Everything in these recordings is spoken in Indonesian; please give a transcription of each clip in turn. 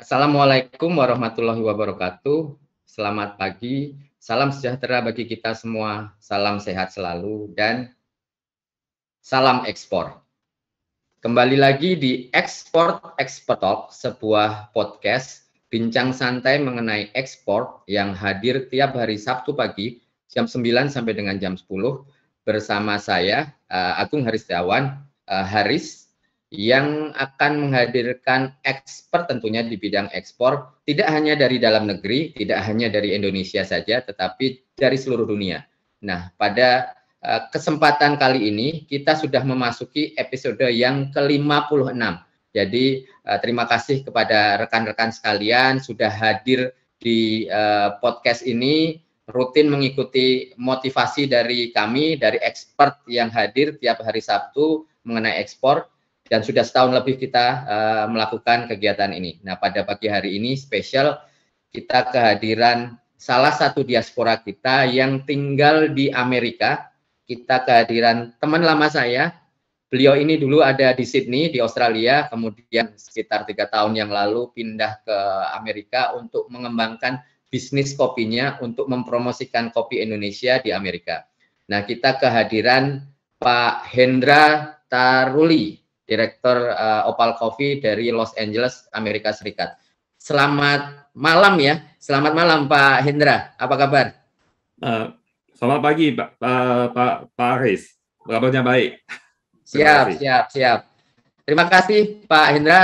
Assalamualaikum warahmatullahi wabarakatuh. Selamat pagi, salam sejahtera bagi kita semua, salam sehat selalu, dan salam ekspor. Kembali lagi di Export Expert Talk, sebuah podcast bincang santai mengenai ekspor yang hadir tiap hari Sabtu pagi jam 9 sampai dengan jam 10 bersama saya, Agung Haristiawan, Haris, yang akan menghadirkan expert tentunya di bidang ekspor, tidak hanya dari dalam negeri, tidak hanya dari Indonesia saja, tetapi dari seluruh dunia. Nah, pada kesempatan kali ini kita sudah memasuki episode yang ke-56. Jadi terima kasih kepada rekan-rekan sekalian sudah hadir di podcast ini, rutin mengikuti motivasi dari kami, dari expert yang hadir tiap hari Sabtu mengenai ekspor. Dan sudah setahun lebih kita melakukan kegiatan ini. Nah, pada pagi hari ini spesial kita kehadiran salah satu diaspora kita yang tinggal di Amerika. Kita kehadiran teman lama saya. Beliau ini dulu ada di Sydney, di Australia, kemudian sekitar 3 tahun yang lalu pindah ke Amerika untuk mengembangkan bisnis kopinya untuk mempromosikan kopi Indonesia di Amerika. Nah, kita kehadiran Pak Hendra Taruli, Direktur Opal Coffee dari Los Angeles, Amerika Serikat. Selamat malam ya, selamat malam Pak Hendra, apa kabar? Selamat pagi Pak Haris, kabarnya baik. Siap. Terima kasih Pak Hendra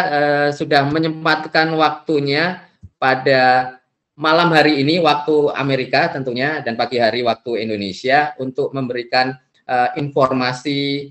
sudah menyempatkan waktunya pada malam hari ini waktu Amerika tentunya dan pagi hari waktu Indonesia untuk memberikan informasi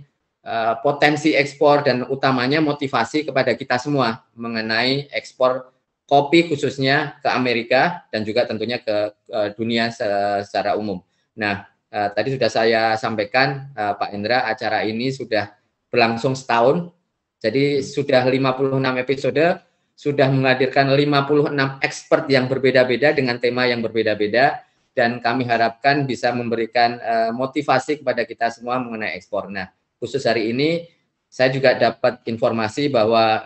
potensi ekspor dan utamanya motivasi kepada kita semua mengenai ekspor kopi khususnya ke Amerika dan juga tentunya ke dunia secara umum. Nah, tadi sudah saya sampaikan Pak Hendra, acara ini sudah berlangsung setahun. Jadi sudah 56 episode, sudah menghadirkan 56 expert yang berbeda-beda dengan tema yang berbeda-beda dan kami harapkan bisa memberikan motivasi kepada kita semua mengenai ekspor. Nah, khusus hari ini saya juga dapat informasi bahwa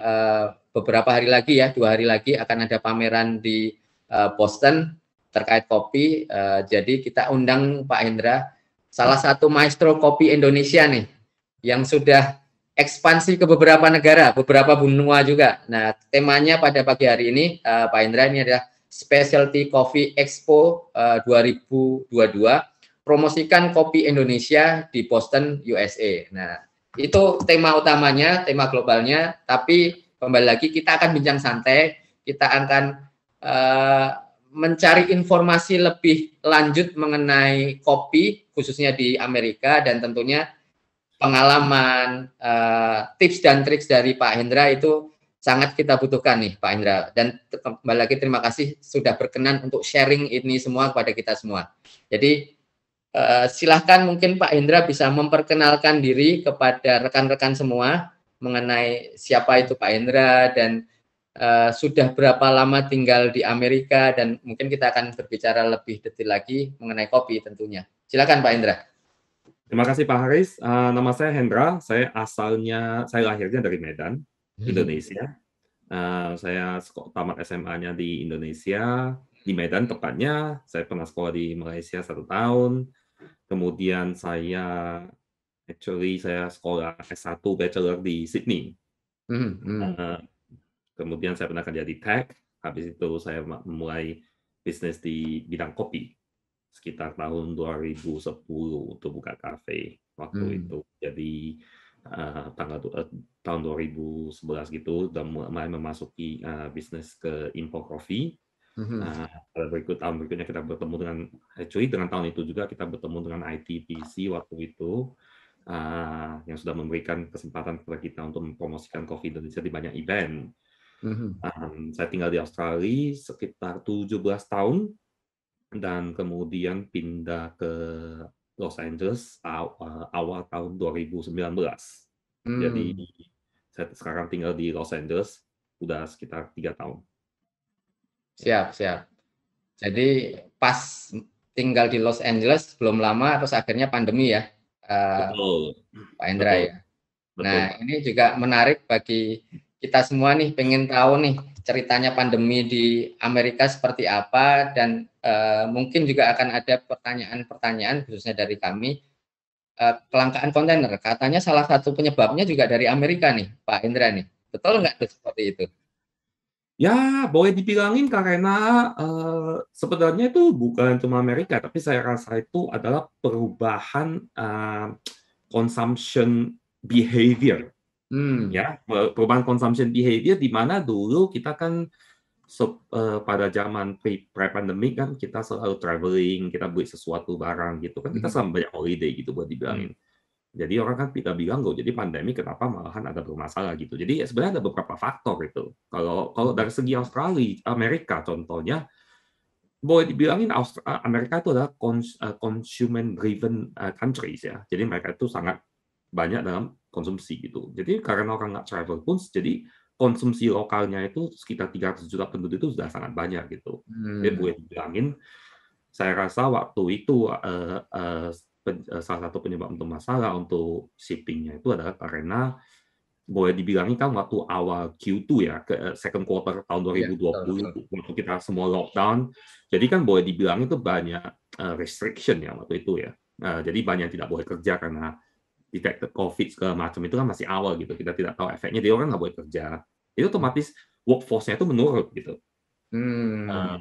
beberapa hari lagi ya, 2 hari lagi akan ada pameran di Boston terkait kopi. Jadi kita undang Pak Hendra, salah satu maestro kopi Indonesia nih, yang sudah ekspansi ke beberapa negara, beberapa benua juga. Nah, temanya pada pagi hari ini, Pak Hendra, ini adalah Specialty Coffee Expo 2022. Promosikan kopi Indonesia di Boston, USA. Nah, itu tema utamanya, tema globalnya. Tapi kembali lagi kita akan bincang santai, kita akan mencari informasi lebih lanjut mengenai kopi, khususnya di Amerika, dan tentunya pengalaman, tips dan trik dari Pak Hendra itu sangat kita butuhkan nih Pak Hendra. Dan kembali lagi terima kasih sudah berkenan untuk sharing ini semua kepada kita semua. Jadi silahkan mungkin Pak Hendra bisa memperkenalkan diri kepada rekan-rekan semua mengenai siapa itu Pak Hendra dan sudah berapa lama tinggal di Amerika, dan mungkin kita akan berbicara lebih detail lagi mengenai kopi tentunya. Silakan Pak Hendra. Terima kasih Pak Haris. Nama saya Hendra. Saya lahirnya dari Medan, Indonesia. Saya tamat SMA-nya di Indonesia, di Medan tepatnya. Saya pernah sekolah di Malaysia 1 tahun. Kemudian saya sekolah S1 Bachelor di Sydney. Kemudian saya pernah kerja di tech. Habis itu saya memulai bisnis di bidang kopi. Sekitar tahun 2010 untuk buka kafe waktu itu. Jadi tahun 2011 gitu udah mulai memasuki bisnis ke impor kopi. Tahun berikutnya kita bertemu dengan tahun itu juga kita bertemu dengan ITPC waktu itu yang sudah memberikan kesempatan kepada kita untuk mempromosikan kopi Indonesia di banyak event. Saya tinggal di Australia sekitar 17 tahun dan kemudian pindah ke Los Angeles awal tahun 2019. Jadi saya sekarang tinggal di Los Angeles udah sekitar 3 tahun. Siap. Jadi pas tinggal di Los Angeles belum lama terus akhirnya pandemi ya, Betul. Pak Hendra ya. Betul. Nah, ini juga menarik bagi kita semua nih pengen tahu nih ceritanya pandemi di Amerika seperti apa, dan mungkin juga akan ada pertanyaan-pertanyaan khususnya dari kami. Kelangkaan kontainer, katanya salah satu penyebabnya juga dari Amerika nih, Pak Indra nih. Betul nggak tuh seperti itu? Ya, boleh dibilangin karena sebenarnya itu bukan cuma Amerika, tapi saya rasa itu adalah perubahan consumption behavior. Ya, perubahan consumption behavior di mana dulu kita kan pada zaman pre-pandemic kan kita selalu traveling, kita beli sesuatu barang gitu kan, kita selalu banyak holiday gitu buat dibilangin. Jadi orang kan kita bilang loh, jadi pandemi kenapa malahan ada bermasalah gitu. Jadi sebenarnya ada beberapa faktor itu. Kalau dari segi Australia, Amerika contohnya, boleh dibilangin Amerika itu adalah consumer driven countries ya. Jadi mereka itu sangat banyak dalam konsumsi gitu. Jadi karena orang nggak travel pun, jadi konsumsi lokalnya itu sekitar 300 juta penduduk itu sudah sangat banyak gitu. Jadi boleh dibilangin, saya rasa waktu itu salah satu penyebab untuk masalah untuk shippingnya itu adalah karena boleh dibilangin kan waktu awal Q2 ya, ke second quarter tahun 2020, waktu kita semua lockdown, jadi kan boleh dibilang itu banyak restriction ya waktu itu ya. Jadi banyak yang tidak boleh kerja karena detected COVID segala macam, itu kan masih awal gitu, kita tidak tahu efeknya, jadi orang nggak boleh kerja. Itu otomatis workforce-nya itu menurun gitu.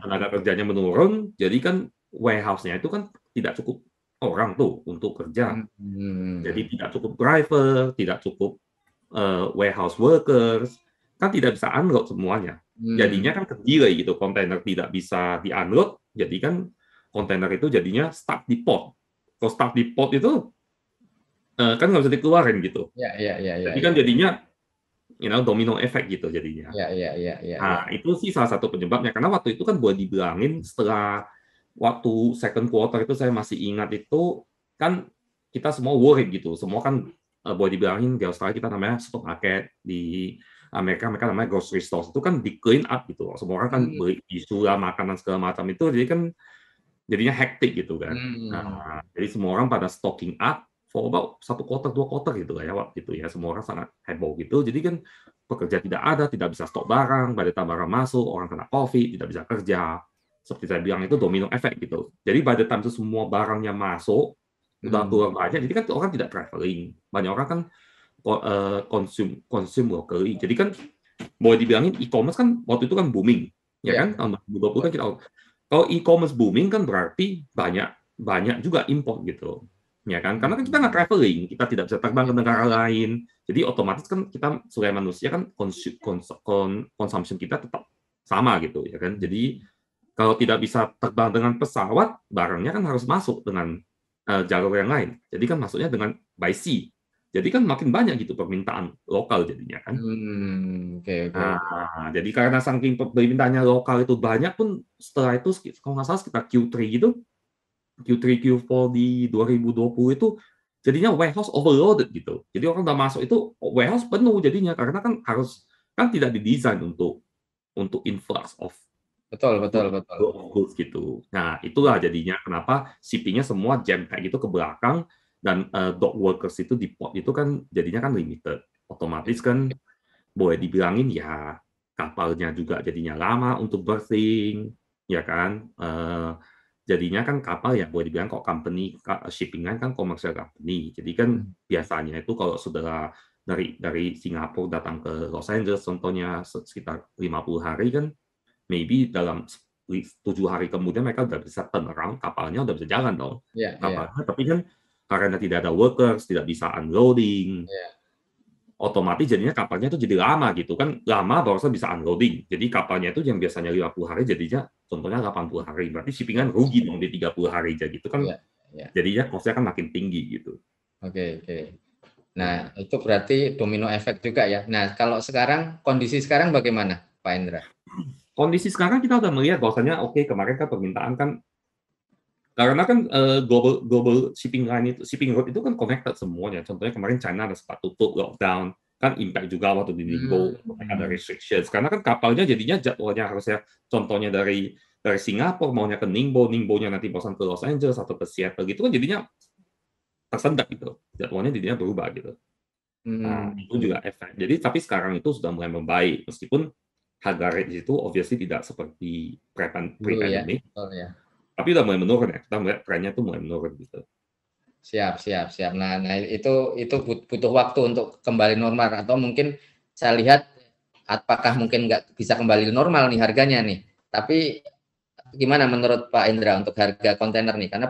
Tenaga kerjanya menurun, jadi kan warehouse-nya itu kan tidak cukup orang tuh untuk kerja. Jadi tidak cukup driver, tidak cukup warehouse workers, kan tidak bisa unload semuanya. Jadinya kan ke-delay gitu, kontainer tidak bisa di-unload, jadi kan kontainer itu jadinya stuck di port. Kalau stuck di port itu kan nggak bisa dikeluarin gitu. Jadi kan jadinya domino effect gitu jadinya. Nah, itu sih salah satu penyebabnya. Karena waktu itu kan boleh dibilangin setelah waktu second quarter itu saya masih ingat itu kan kita semua worried gitu. Semua kan boleh dibilangin di Australia kita namanya supermarket, di Amerika mereka namanya grocery stores, itu kan di clean up gitu. Semua orang kan beli isu lah, makanan segala macam itu, jadi kan jadinya hektik gitu kan. Nah, jadi semua orang pada stocking up for about 1 quarter, 2 quarter gitu lah ya waktu itu ya. Semua orang sangat heboh gitu. Jadi kan pekerja tidak ada, tidak bisa stok barang, pada barang masuk, orang kena COVID, tidak bisa kerja. Seperti saya bilang itu domino effect gitu. Jadi pada time itu semua barangnya masuk, udah keluar banyak, jadi kan orang tidak traveling. Banyak orang kan consume locally. Jadi kan boleh dibilangin e-commerce kan waktu itu kan booming, ya kan? Tahun 2020 kan kita, kalau e-commerce booming kan berarti banyak juga import gitu, ya kan? Karena kan kita nggak traveling, kita tidak bisa terbang ke negara lain, jadi otomatis kan kita sebagai manusia kan consumption kita tetap sama gitu, ya kan? Jadi kalau tidak bisa terbang dengan pesawat, barangnya kan harus masuk dengan jalur yang lain. Jadi kan masuknya dengan by sea. Jadi kan makin banyak gitu permintaan lokal jadinya kan. Nah, jadi karena saking permintaannya lokal itu banyak pun, setelah itu kalau nggak salah sekitar Q3 gitu, Q3 Q4 di 2020 itu jadinya warehouse overloaded gitu. Jadi orang udah masuk itu warehouse penuh jadinya, karena kan tidak didesain untuk influx of goods gitu. Nah, itulah jadinya kenapa shipping-nya semua jam pack gitu ke belakang, dan dock workers itu di port itu kan jadinya kan limited. Otomatis kan boleh dibilangin ya kapalnya juga jadinya lama untuk berthing, ya kan. Jadinya kan kapal ya boleh dibilang kok company shipping kan commercial company. Jadi kan biasanya itu kalau saudara dari Singapura datang ke Los Angeles contohnya sekitar 50 hari kan, maybe dalam 7 hari kemudian mereka udah bisa turn around, kapalnya udah bisa jalan dong. Kapalnya, tapi kan karena tidak ada workers, tidak bisa unloading, otomatis jadinya kapalnya itu jadi lama gitu kan, lama baru bisa unloading. Jadi kapalnya itu yang biasanya 50 hari jadinya contohnya 80 hari. Berarti shipping-an rugi dong di 30 hari aja gitu kan. Jadinya cost-nya kan makin tinggi gitu. Nah, itu berarti domino effect juga ya. Nah, kalau sekarang, kondisi sekarang bagaimana, Pak Indra? Kondisi sekarang kita udah melihat bahwasanya kemarin kan permintaan kan, karena kan global shipping line itu, shipping road itu kan connected semuanya. Contohnya kemarin China ada sempat tutup, lockdown, kan impact juga waktu di Ningbo, ada restrictions. Karena kan kapalnya jadinya jadwalnya harusnya, contohnya dari Singapura maunya ke Ningbo, Ningbo-nya nanti bosan ke Los Angeles atau ke Seattle gitu kan jadinya tersendat gitu. Jadwalnya jadinya berubah gitu. Nah, itu juga efek. Jadi tapi sekarang itu sudah mulai membaik meskipun harga rate itu obviously tidak seperti Dulu ya. pre-pandemic, Betul ya. tapi udah mulai menurun ya. Kita melihat trennya tuh mulai menurun gitu. Siap, siap, siap. Nah, itu butuh waktu untuk kembali normal atau mungkin saya lihat apakah mungkin nggak bisa kembali normal nih harganya nih. Tapi gimana menurut Pak Indra untuk harga kontainer nih? Karena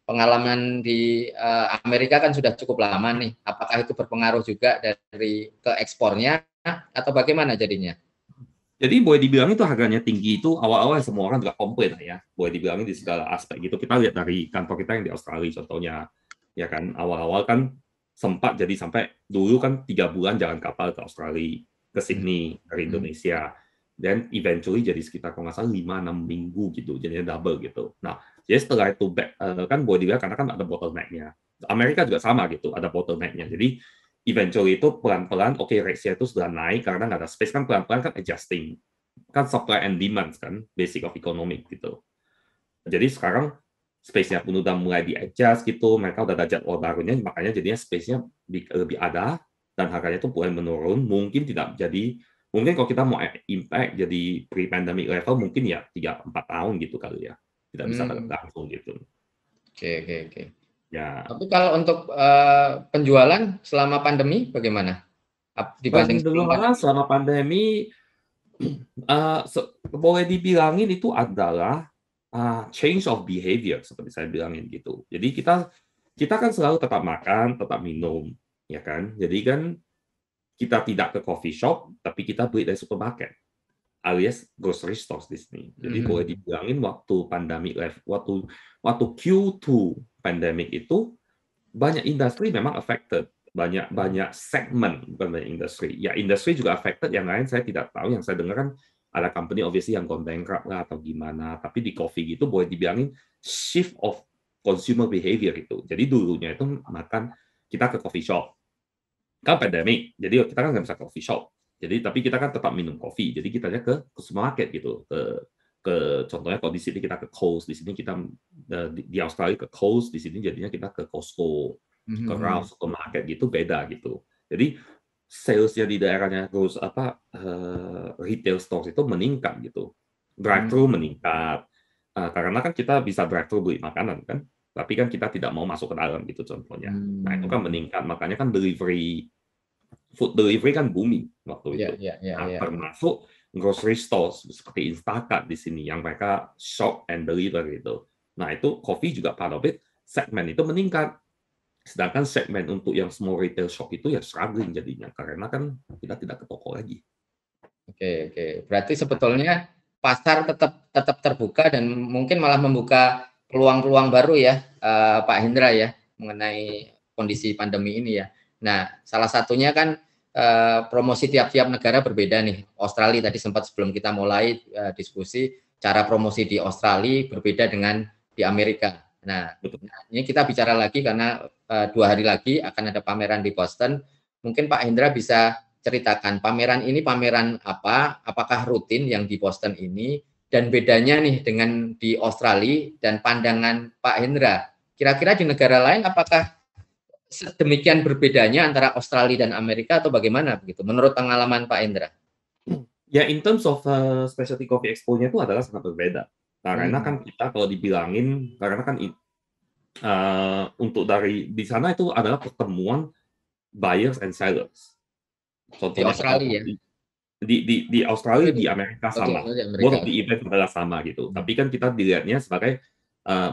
pengalaman di Amerika kan sudah cukup lama nih. Apakah itu berpengaruh juga dari ke ekspornya atau bagaimana jadinya? Jadi boleh dibilang itu harganya tinggi itu awal-awal semua orang juga komplain lah ya. Boleh dibilang di segala aspek gitu. Kita lihat dari kantor kita yang di Australia contohnya, ya kan awal-awal kan sempat jadi sampai dulu kan 3 bulan jalan kapal ke Australia, ke Sydney dari Indonesia, dan eventually jadi sekitar kalau nggak salah 5-6 minggu gitu, jadinya double gitu. Nah, jadi setelah itu kan boleh dibilang karena kan ada bottleneck-nya. Amerika juga sama gitu, ada bottleneck-nya. Jadi eventually itu pelan-pelan, oke, rate-nya itu sudah naik karena nggak ada space, kan pelan-pelan kan adjusting. Kan supply and demand kan, basic of economic gitu. Jadi sekarang space-nya pun udah mulai di-adjust gitu, mereka udah ada jadwal barunya, makanya jadinya space-nya lebih ada, dan harganya itu mulai menurun, mungkin tidak jadi, mungkin kalau kita mau impact jadi pre-pandemic level, mungkin ya 3-4 tahun gitu kali ya, tidak bisa langsung gitu. Oke. Ya. Tapi kalau untuk penjualan selama pandemi bagaimana? Dibanding sebelum Penjualan pandemi? selama pandemi, boleh dibilangin itu adalah change of behavior seperti saya bilangin gitu. Jadi kita kan selalu tetap makan, tetap minum, ya kan. Jadi kan kita tidak ke coffee shop, tapi kita beli dari supermarket alias grocery stores di sini. Jadi boleh dibilangin waktu pandemi, waktu Q2 pandemic itu banyak industri memang affected, banyak segmen, bukan banyak industri. Ya industri juga affected, yang lain saya tidak tahu. Yang saya dengar kan ada company obviously yang gone bankrupt lah atau gimana. Tapi di coffee gitu boleh dibilangin shift of consumer behavior itu. Jadi dulunya itu makan kita ke coffee shop, kan pandemic, jadi kita kan nggak bisa coffee shop. Jadi tapi kita kan tetap minum kopi. Jadi kita ke supermarket gitu, ke contohnya kalau di sini kita ke Coles, di sini kita di Australia ke Coles, di sini jadinya kita ke Costco, ke Ralphs supermarket gitu, beda gitu. Jadi salesnya di daerahnya terus retail stores itu meningkat gitu, drive-thru meningkat, karena kan kita bisa drive-thru beli makanan kan, tapi kan kita tidak mau masuk ke dalam gitu contohnya. Nah itu kan meningkat, makanya kan food delivery kan booming waktu itu. Nah, termasuk grocery stores seperti Instacart di sini yang mereka shop and deliver gitu. Nah, itu coffee juga part of it, segmen itu meningkat. Sedangkan segmen untuk yang small retail shop itu ya struggling jadinya karena kan kita tidak ke toko lagi. Oke. Berarti sebetulnya pasar tetap terbuka dan mungkin malah membuka peluang-peluang baru ya, Pak Hendra ya, mengenai kondisi pandemi ini ya. Nah, salah satunya kan promosi tiap-tiap negara berbeda nih. Australia tadi sempat sebelum kita mulai diskusi, cara promosi di Australia berbeda dengan di Amerika. Nah, ini kita bicara lagi karena 2 hari lagi akan ada pameran di Boston. Mungkin Pak Hendra bisa ceritakan pameran ini pameran apa, apakah rutin yang di Boston ini, dan bedanya nih dengan di Australia dan pandangan Pak Hendra. Kira-kira di negara lain apakah sedemikian berbedanya antara Australia dan Amerika atau bagaimana begitu menurut pengalaman Pak Hendra? Ya, in terms of specialty coffee expo-nya itu adalah sangat berbeda. Karena kan kita kalau dibilangin, karena kan untuk dari di sana itu adalah pertemuan buyers and sellers. Di Contohnya Australia ya? di Australia, di Amerika sama. Both of the event adalah sama gitu. Tapi kan kita dilihatnya sebagai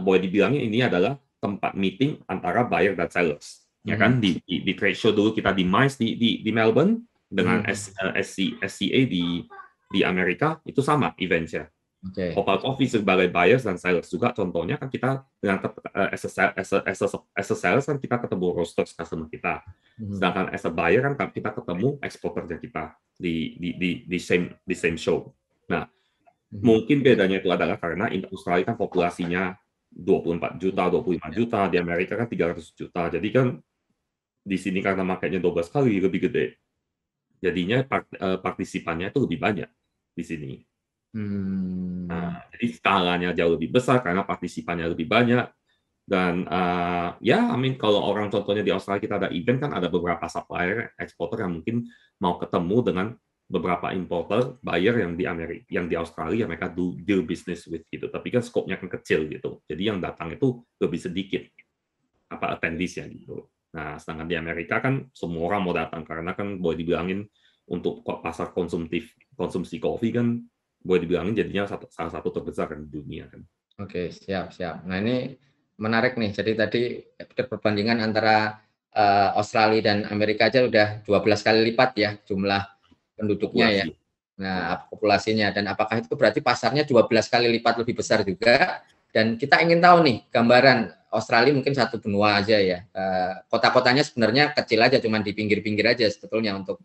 boleh dibilangnya ini adalah tempat meeting antara buyer dan sellers. Ya kan di trade show dulu kita di MICE di Melbourne dengan SCA di Amerika itu sama eventnya. Opal Coffee sebagai buyers dan sellers juga contohnya kan kita dengan as a sellers kan kita ketemu roasters customer kita, sedangkan as a buyer kan kita ketemu eksporternya kita di same show. Nah, mungkin bedanya itu adalah karena Australia kan populasinya 24 juta, 25 juta, di Amerika kan 300 juta. Jadi kan di sini karena marketnya 12 kali lebih gede, jadinya partisipannya itu lebih banyak di sini. Nah, jadi skalanya jauh lebih besar karena partisipannya lebih banyak, Dan ya, kalau orang contohnya di Australia kita ada event kan ada beberapa supplier, eksporter yang mungkin mau ketemu dengan beberapa importer, buyer yang di Amerika, yang di Australia mereka do deal business with gitu. Tapi kan skopnya kan kecil gitu. Jadi yang datang itu lebih sedikit attendees ya gitu. Nah, sedangkan di Amerika kan semua orang mau datang karena kan boleh dibilangin untuk pasar konsumsi kopi kan boleh dibilangin jadinya salah satu terbesar kan di dunia kan. Oke, siap. Nah, ini menarik nih. Jadi tadi perbandingan antara Australia dan Amerika aja udah 12 kali lipat ya jumlah penduduknya ya. Nah, populasinya, dan apakah itu berarti pasarnya 12 kali lipat lebih besar juga? Dan kita ingin tahu nih gambaran Australia mungkin satu benua aja ya. Kota-kotanya sebenarnya kecil aja, cuma di pinggir-pinggir aja sebetulnya untuk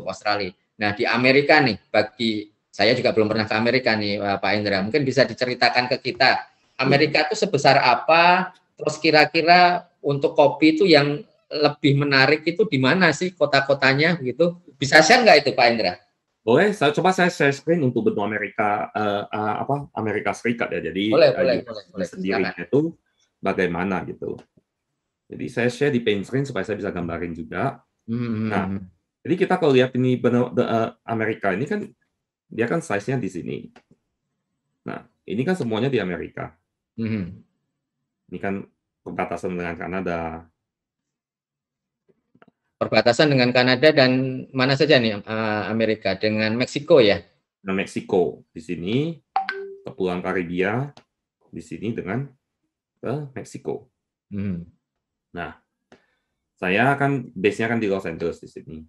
Australia. Nah, di Amerika nih, bagi saya juga belum pernah ke Amerika nih, Pak Indra. Mungkin bisa diceritakan ke kita, Amerika itu sebesar apa? Terus kira-kira untuk kopi itu yang lebih menarik itu di mana sih kota-kotanya gitu? Bisa share nggak itu, Pak Indra? Boleh, coba saya share screen untuk benua Amerika Amerika Serikat ya. Jadi boleh. sendirinya itu bagaimana gitu. Jadi saya share di paint screen supaya saya bisa gambarin juga. Nah, jadi kita kalau lihat ini Amerika ini kan dia kan size-nya di sini. Nah, ini kan semuanya di Amerika. Ini kan perbatasan dengan Kanada. Perbatasan dengan Kanada dan mana saja nih Amerika? Dengan Meksiko ya? Nah, Meksiko di sini, Kepulauan Karibia di sini dengan Meksiko. Nah, saya kan base-nya kan di Los Angeles di sini.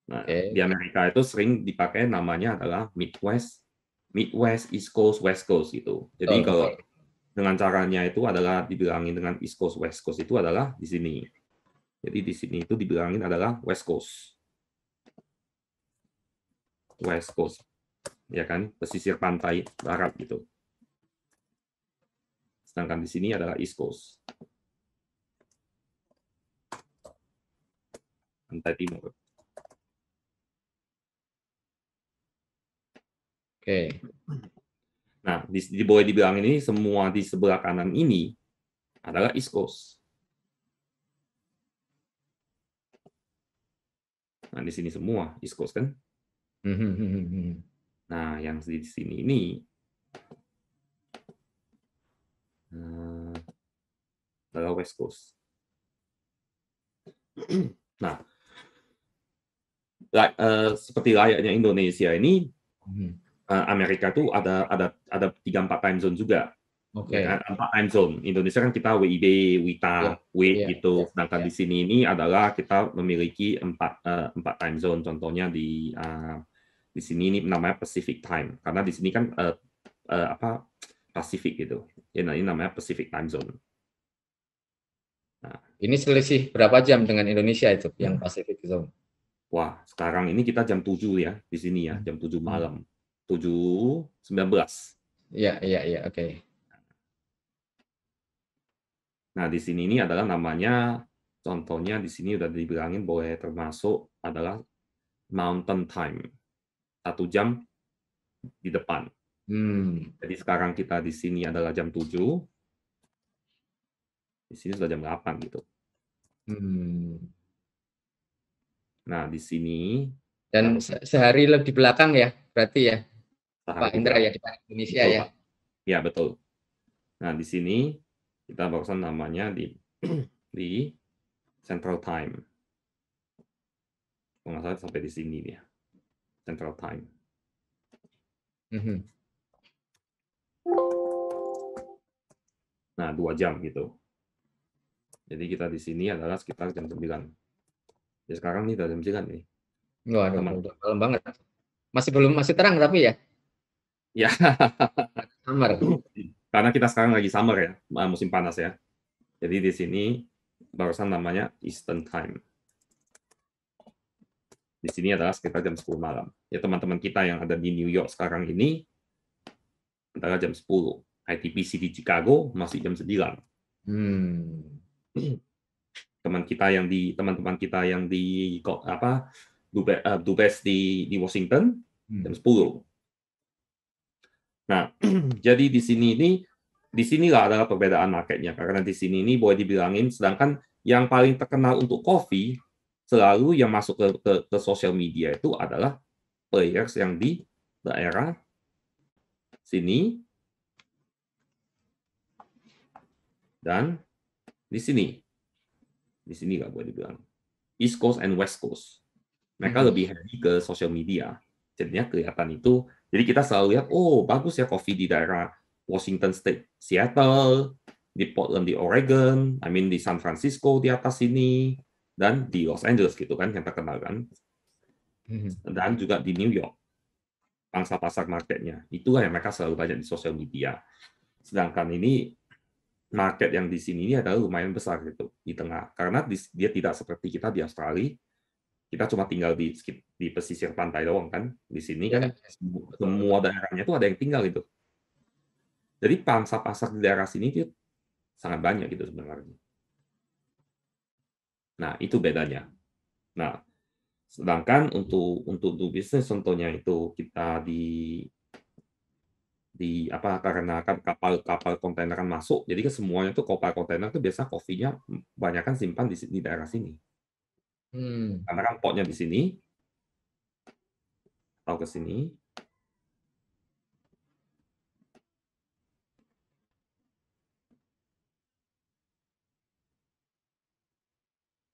Nah, di Amerika itu sering dipakai namanya adalah Midwest, East Coast, West Coast gitu. Jadi kalau dengan caranya itu adalah dibilangin dengan East Coast, West Coast itu adalah di sini. Jadi di sini itu dibilangin adalah West Coast. West Coast. Ya kan, pesisir pantai barat gitu. Sedangkan di sini adalah East Coast. Pantai timur. Nah, boleh dibilang ini semua di sebelah kanan ini adalah East Coast. Nah, di sini semua East Coast kan. Nah, yang di sini ini adalah West Coast. Nah, seperti layaknya Indonesia ini, Amerika itu ada 3-4 time zone juga. Ya kan? 4 time zone. Indonesia kan kita WIB, WITA, WIT gitu. Sedangkan di sini ini adalah kita memiliki 4 time zone. Contohnya di sini ini namanya Pacific Time. Karena di sini kan Pacific gitu. Ya, ini namanya Pacific Time Zone. Nah, ini selisih berapa jam dengan Indonesia itu yang Pacific Zone? Wah, sekarang ini kita jam 7 ya di sini ya, jam 7 malam. 7.19. Iya, oke. Nah, di sini ini adalah namanya, contohnya di sini udah dibilangin boleh termasuk adalah Mountain Time. 1 jam di depan. Jadi sekarang kita di sini adalah jam 7. Di sini sudah jam 8 gitu. Nah, di sini. Dan sehari lebih belakang ya, berarti ya, Pak Indra ya, di Indonesia betul, ya. Pak. Ya, betul. Nah, di sini kita barusan namanya di Central Time. Kalau nggak salah sampai di sini ya, Central Time. Nah, 2 jam gitu. Jadi kita di sini adalah sekitar jam 9. Ya sekarang nih udah jam 9 nih. Waduh, udah malam banget. Masih terang tapi ya? Ya. Summer. Karena kita sekarang lagi summer ya, musim panas ya. Jadi di sini barusan namanya Eastern Time. Di sini adalah sekitar jam 10 malam. Ya teman-teman kita yang ada di New York sekarang ini adalah jam 10. ITPC di Chicago masih jam 9. Teman-teman kita yang di Dubes di Washington jam 10. Nah, jadi di sini ini di sinilah adalah perbedaan marketnya, karena di sini ini boleh dibilangin, sedangkan yang paling terkenal untuk kopi selalu yang masuk ke sosial media itu adalah players yang di daerah sini dan di sini. Di sini nggak boleh dibilang. East Coast and West Coast. Mereka lebih heavy ke sosial media. Jadinya kelihatan itu. Jadi kita selalu lihat, oh bagus ya kopi di daerah Washington State, Seattle, di Portland, di Oregon, di San Francisco di atas sini, dan di Los Angeles gitu kan, yang terkenal kan. Dan juga di New York, pangsa pasar marketnya. Itulah yang mereka selalu banyak di sosial media. Sedangkan ini market yang di sini ini adalah lumayan besar gitu di tengah, karena dia tidak seperti kita di Australia. Kita cuma tinggal di pesisir pantai doang kan. Di sini kan semua daerahnya itu ada yang tinggal itu. Jadi pangsa pasar di daerah sini itu sangat banyak gitu sebenarnya. Nah, itu bedanya. Nah, sedangkan untuk bisnis contohnya itu kita karena kan kapal kontainer kan masuk, jadi kan semuanya tuh kapal kontainer tuh biasa kopinya banyak kan simpan di daerah sini. Karena kan potnya di sini atau ke sini.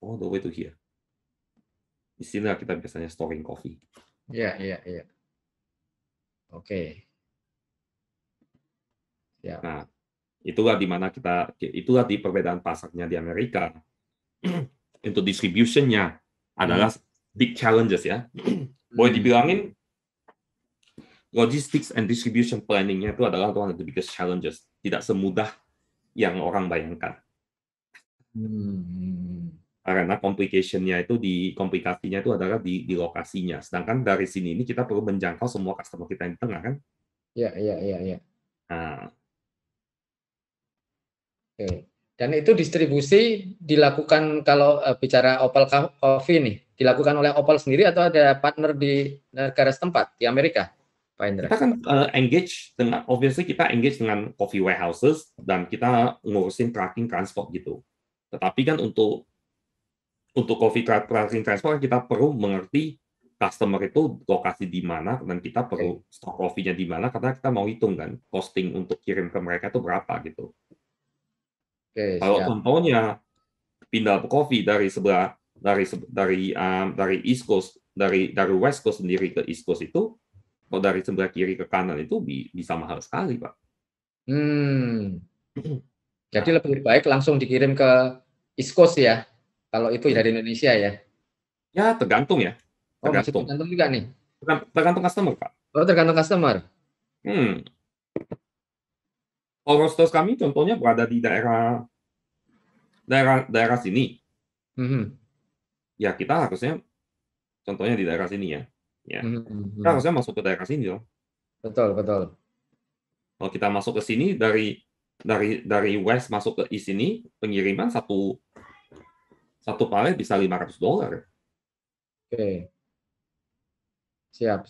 Oh, the way to here. Di sini kita biasanya storing coffee. Iya. Oke. Ya. Nah, itulah di perbedaan pasarnya di Amerika. Untuk distribution-nya adalah big challenges ya. Boleh dibilangin logistics and distribution planning-nya itu adalah one of the biggest challenges. Tidak semudah yang orang bayangkan. Karena komplikasinya itu adalah di lokasinya. Sedangkan dari sini ini kita perlu menjangkau semua customer kita yang di tengah kan. Iya. Nah, Oke. Dan itu distribusi dilakukan kalau bicara Opal Coffee nih, dilakukan oleh Opal sendiri atau ada partner di negara setempat di Amerika, Pak Indra? kita kan obviously kita engage dengan coffee warehouses dan kita ngurusin tracking transport gitu. Tetapi kan untuk coffee tracking transport kita perlu mengerti customer itu lokasi di mana dan kita perlu stok kopinya di mana karena kita mau hitung kan costing untuk kirim ke mereka itu berapa gitu. Kalau contohnya pindah kopi dari East Coast, dari West Coast sendiri ke East Coast itu, kalau dari sebelah kiri ke kanan itu bisa mahal sekali, Pak. Jadi lebih baik langsung dikirim ke East Coast ya, kalau itu dari Indonesia ya? Ya tergantung ya. Tergantung juga nih? Tergantung customer, Pak. Oh, tergantung customer? Kalau roasters kami contohnya berada di daerah sini. Ya kita harusnya contohnya di daerah sini ya. Kita harusnya masuk ke daerah sini dong. Betul. Kalau kita masuk ke sini dari West masuk ke East ini, pengiriman satu palet bisa $500. Oke. Siap.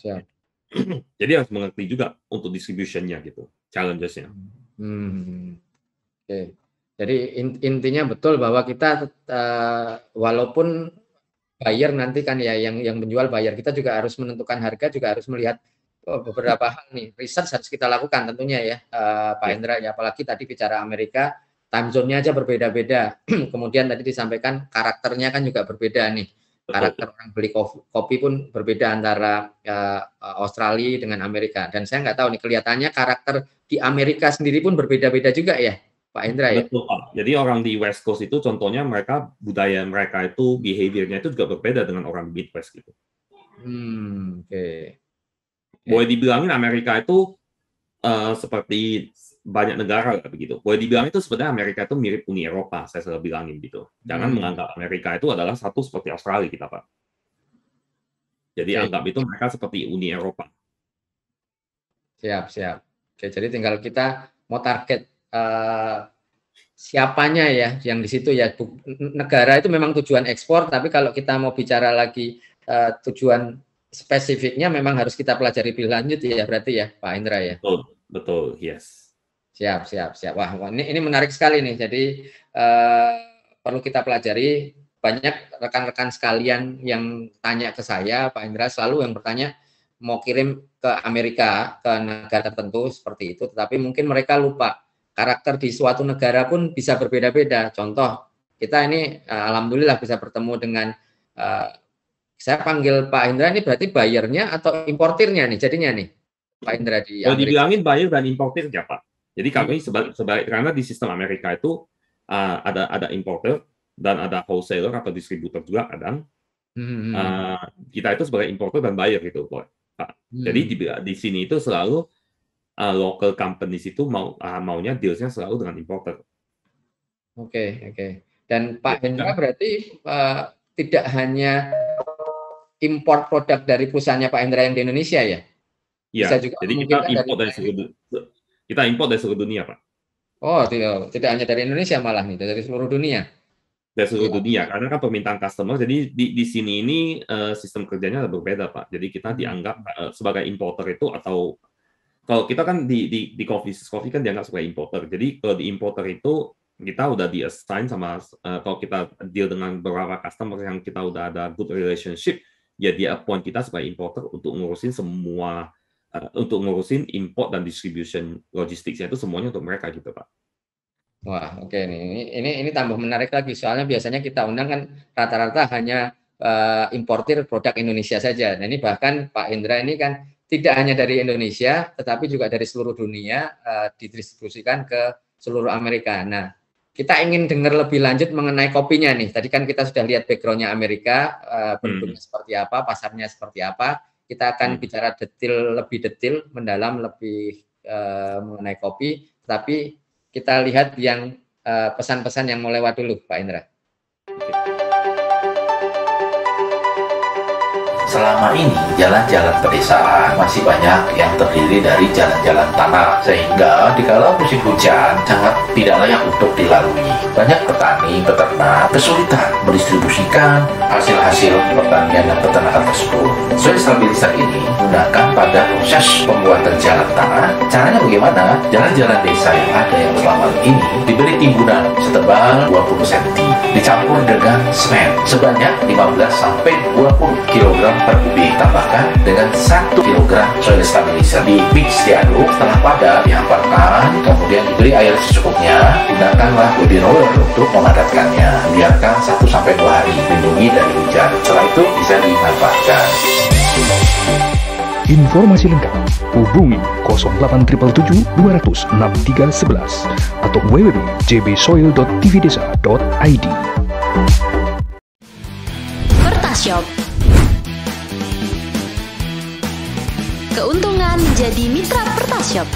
Jadi harus mengerti juga untuk distribution-nya gitu, challenges-nya. Oke. Jadi intinya betul bahwa kita walaupun buyer nanti kan ya yang menjual buyer, kita juga harus menentukan harga, juga harus melihat beberapa hal nih. Research harus kita lakukan tentunya ya, Pak Indra ya, apalagi tadi bicara Amerika, time zone-nya aja berbeda-beda. Kemudian tadi disampaikan karakternya kan juga berbeda nih. Karakter orang beli kopi pun berbeda antara Australia dengan Amerika. Dan saya nggak tahu nih, kelihatannya karakter di Amerika sendiri pun berbeda-beda juga ya, Pak Indra ya? Betul, Pak. Jadi orang di West Coast itu contohnya budaya mereka itu, behavior-nya itu juga berbeda dengan orang di Midwest gitu. Boleh dibilangin Amerika itu seperti banyak negara begitu. Boleh dibilang itu sebenarnya Amerika itu mirip Uni Eropa, saya selalu bilangin gitu. Jangan menganggap Amerika itu adalah satu seperti Australia kita, Pak. Jadi anggap itu mereka seperti Uni Eropa. Siap. Oke, jadi tinggal kita mau target siapanya ya yang di situ ya. Negara itu memang tujuan ekspor, tapi kalau kita mau bicara lagi tujuan spesifiknya memang harus kita pelajari lebih lanjut ya berarti ya, Pak Indra ya. Betul, yes. Siap. Wah, ini menarik sekali nih. Jadi perlu kita pelajari. Banyak rekan-rekan sekalian yang tanya ke saya, Pak Indra, selalu yang bertanya mau kirim ke Amerika, ke negara tertentu seperti itu, tetapi mungkin mereka lupa karakter di suatu negara pun bisa berbeda-beda. Contoh, kita ini alhamdulillah bisa bertemu dengan saya panggil Pak Indra ini berarti buyernya atau importirnya nih jadinya nih Pak Indra di Kalau Amerika. dibilangin buyer dan importirnya Pak. Jadi kami sebagai karena di sistem Amerika itu ada importer dan ada wholesaler atau distributor juga kadang. Kita itu sebagai importer dan buyer gitu, Pak. Jadi di sini itu selalu local companies itu maunya dealsnya selalu dengan importer. Oke. Dan Pak Hendra berarti tidak hanya import produk dari perusahaannya Pak Hendra yang di Indonesia ya? Iya. Jadi kita import dari seluruh dunia, Pak. Oh, tidak hanya dari Indonesia malah nih, dari seluruh dunia. Dari seluruh dunia, karena kan permintaan customer. Jadi di sini ini sistem kerjanya berbeda, Pak. Jadi kita dianggap sebagai importer itu, atau kalau kita kan di coffee kan dianggap sebagai importer. Jadi kalau di importer itu kita udah di-assign sama kalau kita deal dengan beberapa customer yang kita udah ada good relationship, ya dia appoint kita sebagai importer untuk ngurusin semua untuk ngurusin import dan distribution logistiknya itu semuanya untuk mereka gitu, Pak. Wah, oke nih. Ini tambah menarik lagi. Soalnya biasanya kita undang kan rata-rata hanya importir produk Indonesia saja. Nah, ini bahkan Pak Indra ini kan tidak hanya dari Indonesia, tetapi juga dari seluruh dunia didistribusikan ke seluruh Amerika. Nah, kita ingin dengar lebih lanjut mengenai kopinya nih. Tadi kan kita sudah lihat background-nya Amerika, bentuknya seperti apa, pasarnya seperti apa. Kita akan bicara lebih detail, mendalam lebih mengenai kopi. Tapi kita lihat yang pesan-pesan yang mau lewat dulu, Pak Indra. Selama ini jalan-jalan pedesaan masih banyak yang terdiri dari jalan-jalan tanah, sehingga dikala musim hujan sangat tidak layak untuk dilalui. Banyak petani, peternak kesulitan mendistribusikan hasil-hasil pertanian dan peternakan tersebut. Soil stabilizer ini menggunakan pada proses pembuatan jalan tanah. Caranya bagaimana? Jalan-jalan desa yang ada yang selama ini diberi timbunan setebal 20 cm, dicampur dengan semen sebanyak 15-20 kg per kubik, tambahkan dengan 1 kg soil stabilizer, di mix, diaduk, setelah padat dihamparkan, kemudian diberi air secukupnya. Gunakanlah body roller untuk memadatkannya, biarkan 1-2 hari, lindungi dari hujan, setelah itu bisa dimanfaatkan. Informasi lengkap hubungi 0877 200 6311 atau www.jbsoil.tvdesa.id. Pertashop. Keuntungan menjadi mitra Pertashop.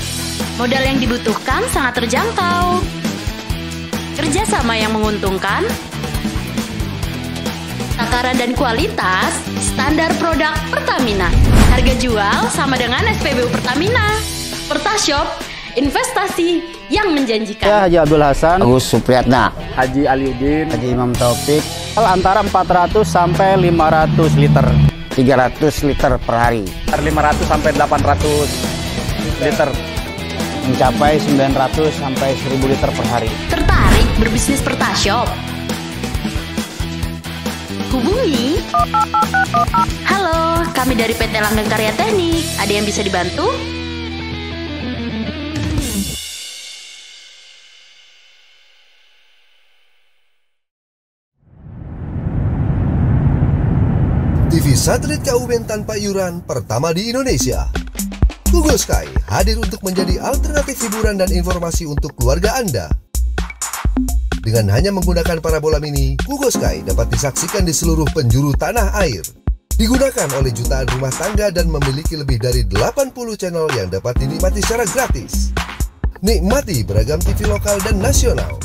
Modal yang dibutuhkan sangat terjangkau. Kerjasama yang menguntungkan. Takaran dan kualitas standar produk Pertamina. Harga jual sama dengan SPBU Pertamina. Pertashop, investasi yang menjanjikan. Ya, Haji Abdul Hasan, Agus Supriyatna, Haji Aliuddin, Haji Imam Taufik, antara 400 sampai 500 liter. 300 liter per hari. 500 sampai 800 liter. Mencapai 900 sampai 1000 liter per hari. Tertarik berbisnis Pertashop? Hubungi. Halo, kami dari PT Langgeng Karya Teknik. Ada yang bisa dibantu? TV satelit KUBN tanpa iuran pertama di Indonesia. Google Sky hadir untuk menjadi alternatif hiburan dan informasi untuk keluarga Anda. Dengan hanya menggunakan parabola mini, Google Sky dapat disaksikan di seluruh penjuru tanah air. Digunakan oleh jutaan rumah tangga dan memiliki lebih dari 80 channel yang dapat dinikmati secara gratis. Nikmati beragam TV lokal dan nasional.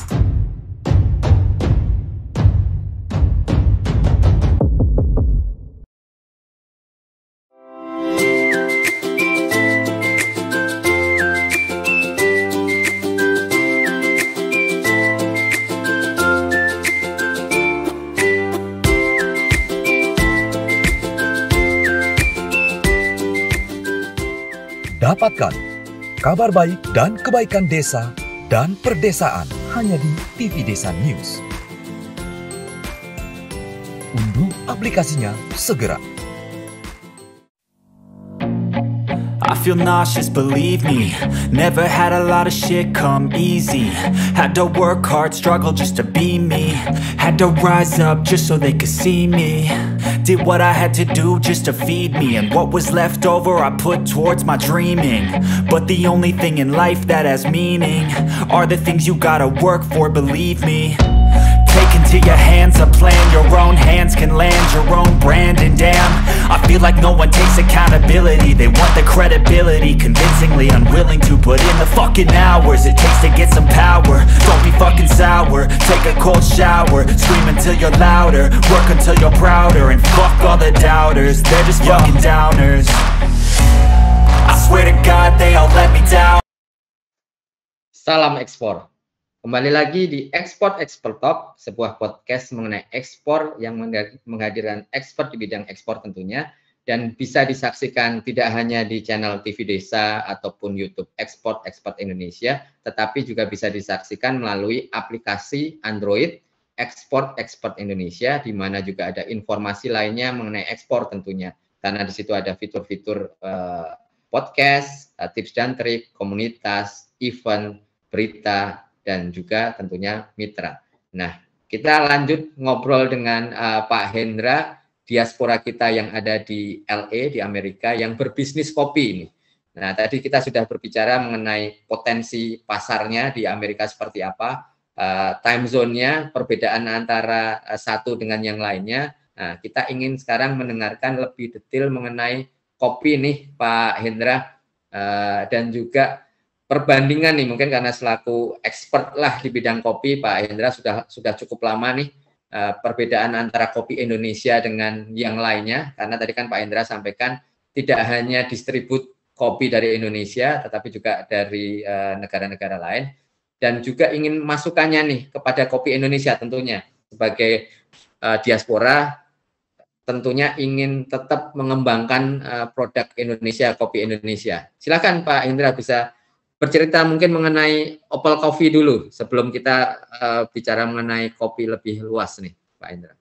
Dapatkan kabar baik dan kebaikan desa dan perdesaan hanya di TV Desa News. Unduh aplikasinya segera. I feel nauseous, believe me. Never had a lot of shit come easy. Had to work hard, struggle just to be me. Had to rise up just so they could see me. Did what I had to do just to feed me. And what was left over I put towards my dreaming. But the only thing in life that has meaning are the things you gotta work for, believe me. Take into your hands a plan, your own hands can land your own brand. And damn, I feel like no one takes accountability. They want the credibility, convincingly unwilling to put in the fucking hours it takes to get some power. Don't be fucking sour, take a cold shower, scream until you're louder, work until you're prouder. And fuck all the doubters, they're just fucking downers. I swear to God they all let me down. Salam ekspor. Kembali lagi di Ekspor Talk, sebuah podcast mengenai ekspor yang menghadirkan expert di bidang ekspor tentunya, dan bisa disaksikan tidak hanya di channel TV Desa ataupun YouTube Ekspor Indonesia, tetapi juga bisa disaksikan melalui aplikasi Android Ekspor Indonesia, di mana juga ada informasi lainnya mengenai ekspor tentunya, karena di situ ada fitur-fitur podcast, tips dan trik, komunitas, event, berita, dan juga tentunya mitra. Nah, kita lanjut ngobrol dengan Pak Hendra, diaspora kita yang ada di LA, di Amerika, yang berbisnis kopi ini. Nah, tadi kita sudah berbicara mengenai potensi pasarnya di Amerika seperti apa, time zone-nya, perbedaan antara satu dengan yang lainnya. Nah, kita ingin sekarang mendengarkan lebih detail mengenai kopi nih, Pak Hendra, dan juga perbandingan nih, mungkin karena selaku expert lah di bidang kopi, Pak Hendra sudah cukup lama nih, perbedaan antara kopi Indonesia dengan yang lainnya, karena tadi kan Pak Hendra sampaikan tidak hanya distribut kopi dari Indonesia, tetapi juga dari negara-negara lain, dan juga ingin masukannya nih kepada kopi Indonesia tentunya, sebagai diaspora tentunya ingin tetap mengembangkan produk Indonesia, kopi Indonesia. Silakan Pak Hendra bisa bercerita mungkin mengenai Opal Coffee dulu sebelum kita bicara mengenai kopi lebih luas nih, Pak Hendra.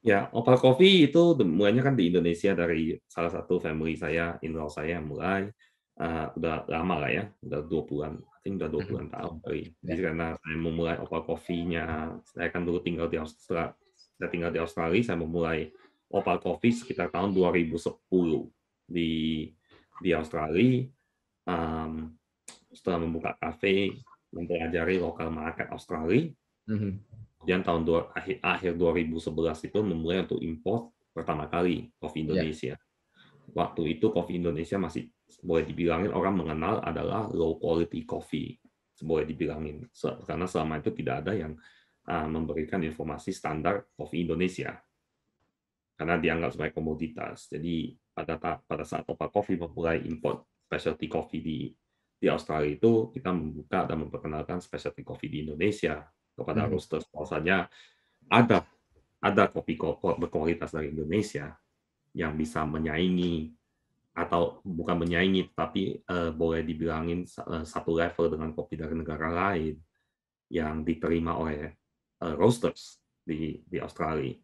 Ya, Opal Coffee itu mulainya kan di Indonesia dari salah satu family saya, in-law saya yang mulai, udah lama lah ya, udah 20-an, I think udah 20-an tahun kali. Jadi karena saya memulai Opal Coffee-nya, saya kan dulu tinggal di Australia, saya memulai Opal Coffee sekitar tahun 2010 di Australia. Setelah membuka kafe, mempelajari lokal market Australia, kemudian tahun akhir 2011 itu memulai untuk import pertama kali kopi Indonesia. Waktu itu kopi Indonesia masih boleh dibilangin orang mengenal adalah low quality coffee, boleh dibilangin, karena selama itu tidak ada yang memberikan informasi standar kopi Indonesia, karena dianggap sebagai komoditas. Jadi pada saat Opal Coffee memulai import specialty coffee di Australia itu, kita membuka dan memperkenalkan specialty coffee di Indonesia kepada roasters. Bahwasanya ada kopi berkualitas dari Indonesia yang bisa menyaingi, atau bukan menyaingi, tapi boleh dibilangin satu level dengan kopi dari negara lain yang diterima oleh roasters di Australia.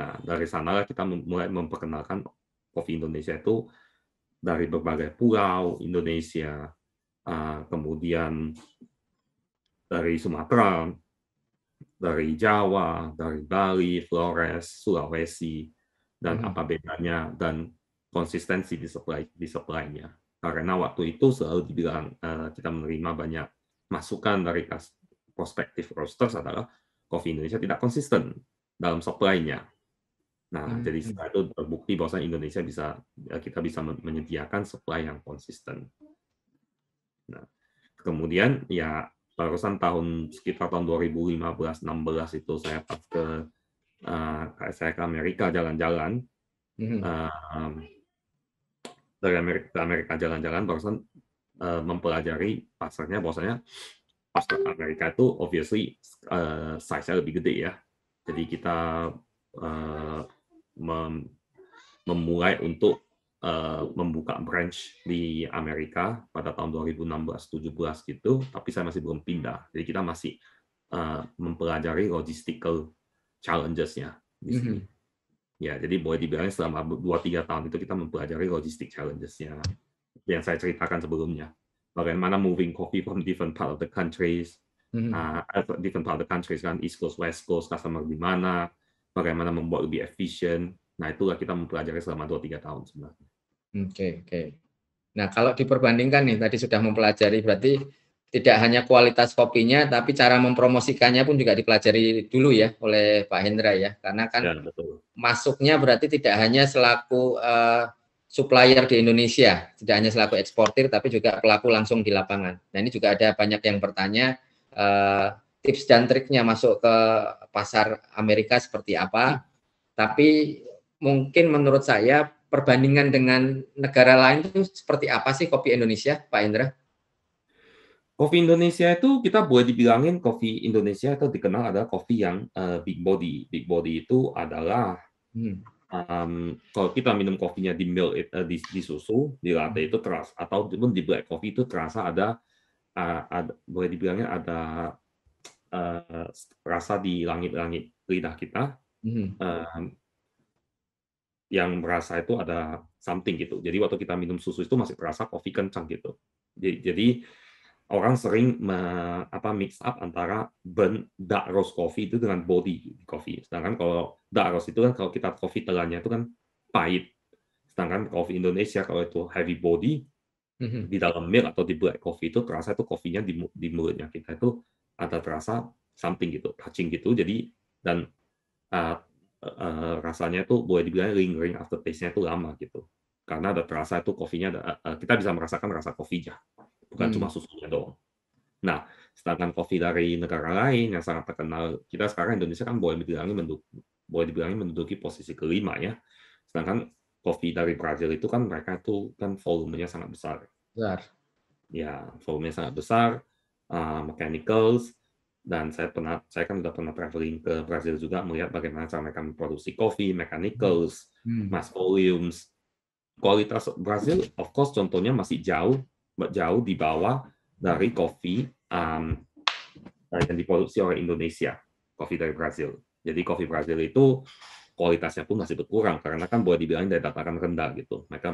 Nah, dari sanalah kita mulai memperkenalkan kopi Indonesia itu dari berbagai pulau Indonesia, kemudian dari Sumatera, dari Jawa, dari Bali, Flores, Sulawesi, dan apa bedanya dan konsistensi di supply-nya. Karena waktu itu selalu dibilang kita menerima banyak masukan dari prospektif roasters adalah kopi Indonesia tidak konsisten dalam supply-nya. Nah, jadi setelah itu terbukti bahwa kita bisa menyediakan supply yang konsisten. Nah, kemudian ya barusan sekitar tahun 2015-16 itu saya ke Amerika jalan-jalan, dari Amerika jalan-jalan, barusan mempelajari pasarnya, bahwasanya pasar Amerika itu obviously size-nya lebih gede ya. Jadi kita memulai untuk membuka branch di Amerika pada tahun 2016-17 gitu, tapi saya masih belum pindah. Jadi kita masih mempelajari logistical challenges-nya di sini. Ya, jadi boleh dibilang selama 2-3 tahun itu kita mempelajari logistic challenges-nya yang saya ceritakan sebelumnya. Bagaimana moving coffee from different part of the countries, different part of the countries kan, East Coast, West Coast, customer di mana, bagaimana membuat lebih efisien. Nah, itulah kita mempelajari selama 2-3 tahun sebenarnya. Oke. Nah, kalau diperbandingkan nih, tadi sudah mempelajari, berarti tidak hanya kualitas kopinya, tapi cara mempromosikannya pun juga dipelajari dulu ya oleh Pak Hendra ya, karena kan Ya, betul. Masuknya berarti tidak hanya selaku supplier di Indonesia, tidak hanya selaku eksportir, tapi juga pelaku langsung di lapangan. Nah, ini juga ada banyak yang bertanya tips dan triknya masuk ke pasar Amerika seperti apa. Tapi mungkin menurut saya perbandingan dengan negara lain itu seperti apa sih kopi Indonesia, Pak Hendra? Kopi Indonesia itu kita boleh dibilangin kopi Indonesia itu dikenal adalah kopi yang big body. Big body itu adalah kalau kita minum kopinya di milk, di susu, di latte itu terasa, ataupun di black coffee itu terasa ada boleh dibilangin ada rasa di langit-langit lidah kita yang merasa itu ada something gitu. Jadi waktu kita minum susu itu masih terasa kopi kencang gitu. Jadi orang sering mix up antara dark roast coffee itu dengan body coffee. Sedangkan kalau dark roast itu kan kalau kita kopi telannya itu kan pahit. Sedangkan kopi Indonesia kalau itu heavy body di dalam milk atau di black coffee itu terasa itu kopinya di mulutnya kita itu ada terasa something gitu, touching gitu. Jadi dan rasanya itu boleh dibilang lingering aftertaste-nya itu lama gitu. Karena ada terasa itu kopinya kita bisa merasakan rasa kopinya. Bukan cuma susunya doang. Nah, sedangkan kopi dari negara lain yang sangat terkenal, kita sekarang Indonesia kan boleh dibilangin menduduki posisi kelima ya. Sedangkan kopi dari Brazil itu kan mereka itu kan volumenya sangat besar. Ya, volumenya sangat besar, mechanicals, dan saya kan sudah pernah traveling ke Brazil juga melihat bagaimana cara mereka memproduksi kopi, mechanicals, mass volumes. Kualitas Brazil, of course, contohnya masih jauh di bawah dari kopi yang diproduksi oleh Indonesia, kopi dari Brazil. Jadi kopi Brazil itu kualitasnya pun masih berkurang karena kan boleh dibilang dari dataran rendah gitu. Mereka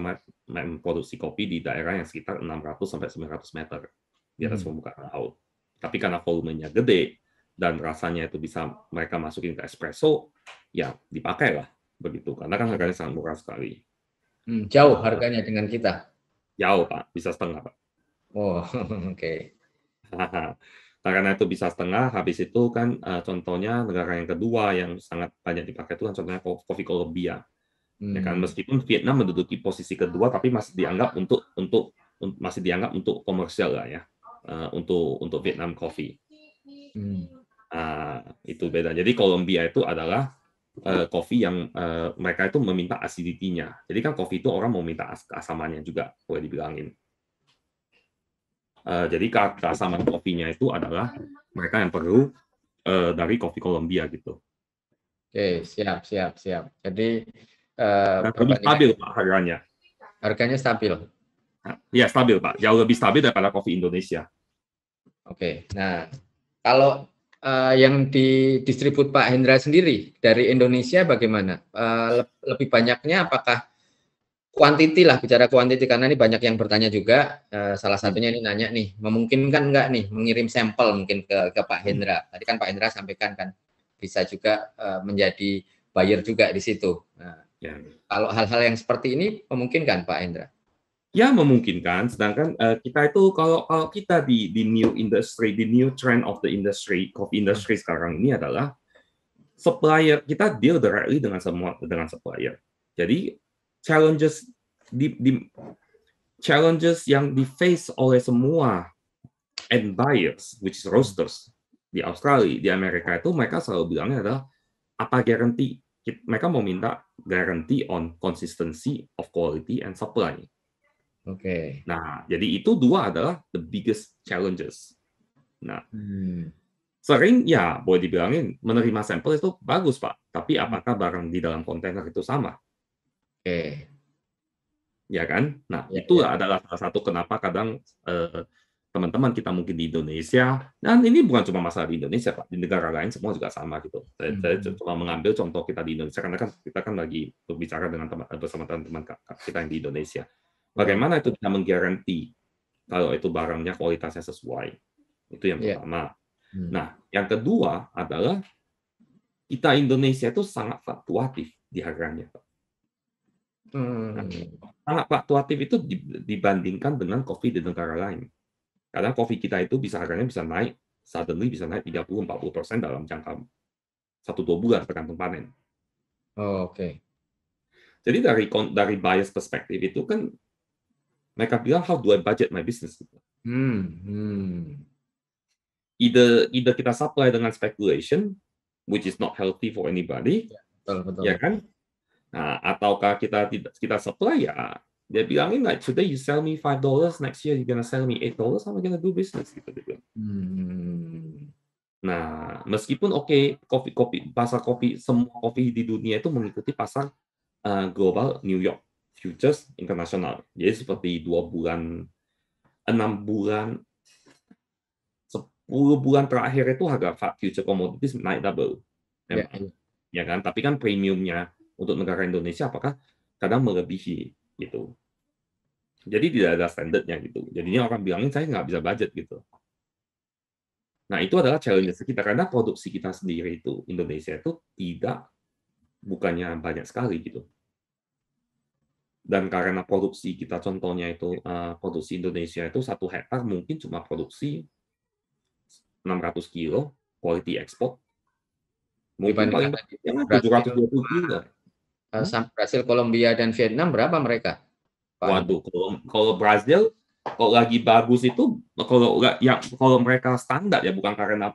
memproduksi kopi di daerah yang sekitar 600 sampai 900 meter di atas permukaan laut. Tapi karena volumenya gede dan rasanya itu bisa mereka masukin ke espresso, ya dipakai lah begitu. Karena kan harganya sangat murah sekali. Jauh harganya dengan kita. Jauh, Pak. Bisa setengah, Pak. Oh, oke. Karena itu bisa setengah, habis itu kan contohnya negara yang kedua yang sangat banyak dipakai itu kan contohnya kopi Kolombia. Ya kan meskipun Vietnam menduduki posisi kedua tapi masih dianggap untuk komersial lah ya. Untuk Vietnam coffee. Itu beda. Jadi Kolombia itu adalah kopi yang mereka itu meminta acidity-nya. Jadi kan kopi itu orang mau minta keasamannya juga, boleh dibilangin. Jadi keasaman kopinya itu adalah mereka yang perlu dari kopi Kolombia gitu. Oke, siap. Jadi lebih stabil Pak harganya. Harganya stabil. Ya stabil Pak, jauh lebih stabil daripada kopi Indonesia. Oke, nah kalau yang didistribut Pak Hendra sendiri dari Indonesia bagaimana? Lebih banyaknya apakah kuantiti lah, bicara kuantiti karena ini banyak yang bertanya juga. Salah satunya ini nanya nih, memungkinkan nggak nih mengirim sampel mungkin ke Pak Hendra? Tadi kan Pak Hendra sampaikan kan bisa juga menjadi buyer juga di situ. Nah, kalau hal-hal yang seperti ini memungkinkan Pak Hendra? Ya memungkinkan, sedangkan kita itu kalau kita di new industry, di new trend of the industry, coffee industry sekarang ini adalah supplier, kita deal directly dengan supplier. Jadi challenges yang di face oleh semua end buyers, which is roasters di Australia, di Amerika itu mereka selalu bilangnya adalah apa guarantee? Mereka mau minta guarantee on consistency of quality and supply. Oke. Nah, jadi itu dua adalah the biggest challenges. Nah, sering ya boleh dibilangin menerima sampel itu bagus Pak, tapi apakah barang di dalam kontainer itu sama? Oke. ya kan? Nah, Ya, itu ya. adalah salah satu kenapa kadang teman-teman kita mungkin di Indonesia, dan ini bukan cuma masalah di Indonesia, Pak, di negara lain semua juga sama gitu. Saya cuma mengambil contoh kita di Indonesia karena kan kita kan lagi berbicara dengan bersama teman-teman kita yang di Indonesia. Bagaimana itu bisa menggaranti kalau itu barangnya kualitasnya sesuai? Itu yang pertama. Nah, yang kedua adalah kita Indonesia itu sangat fluktuatif di harganya, Pak. Sangat fluktuatif itu dibandingkan dengan kopi di negara lain. Kadang kopi kita itu harganya bisa naik, suddenly bisa naik 30-40% dalam jangka 1-2 bulan tergantung panen. Oke. Jadi dari buyers perspektif itu kan mereka bilang, how do I budget my business? Either kita supply dengan speculation, which is not healthy for anybody, betul. Ya kan? Nah, ataukah kita supply ya? Dia bilangin like today you sell me $5, next year you're gonna sell me $8, how am I gonna do business? Gitu dia bilang. Nah, meskipun pasar kopi, semua kopi di dunia itu mengikuti pasar global New York Futures Internasional. Jadi seperti 2 bulan, 6 bulan, 10 bulan terakhir itu harga future commodities naik double. Ya kan? Tapi kan premiumnya untuk negara Indonesia apakah kadang melebihi gitu. Jadi tidak ada standarnya gitu. Jadinya orang bilangin saya nggak bisa budget gitu. Nah, itu adalah challenge kita karena produksi kita sendiri itu Indonesia itu bukannya banyak sekali gitu. Dan karena produksi kita contohnya itu produksi Indonesia itu 1 hektar mungkin cuma produksi 600 kilo quality export. Mungkin paling banyak 720 kilo. Brasil, Kolombia, dan Vietnam berapa mereka? Waduh, kalau Brazil kalau lagi bagus itu kalau mereka standar ya bukan karena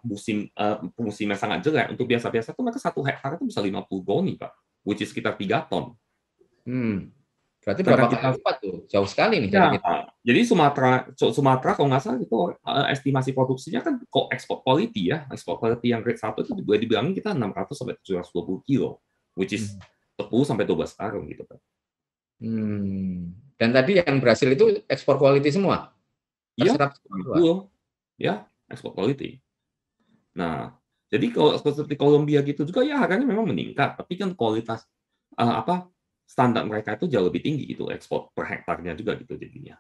musimnya sangat jelek, untuk biasa-biasa itu mereka 1 hektar itu bisa 50 goni, Pak, which is sekitar 3 ton. Berarti berapa kali lipat tuh? Jauh sekali nih dari kita. Jadi Sumatera kalau nggak salah itu estimasi produksinya kan kok ekspor quality ya, ekspor quality yang grade 1 itu boleh dibilangin kita 600 sampai 720 kilo, which is 10 sampai 12 karung gitu, Pak. Dan tadi yang Brasil itu ekspor quality semua? Iya, ya, ekspor quality. Nah, jadi kalau seperti Kolombia gitu juga ya harganya memang meningkat, tapi kan kualitas standar mereka itu jauh lebih tinggi gitu, ekspor per hektarnya juga gitu jadinya.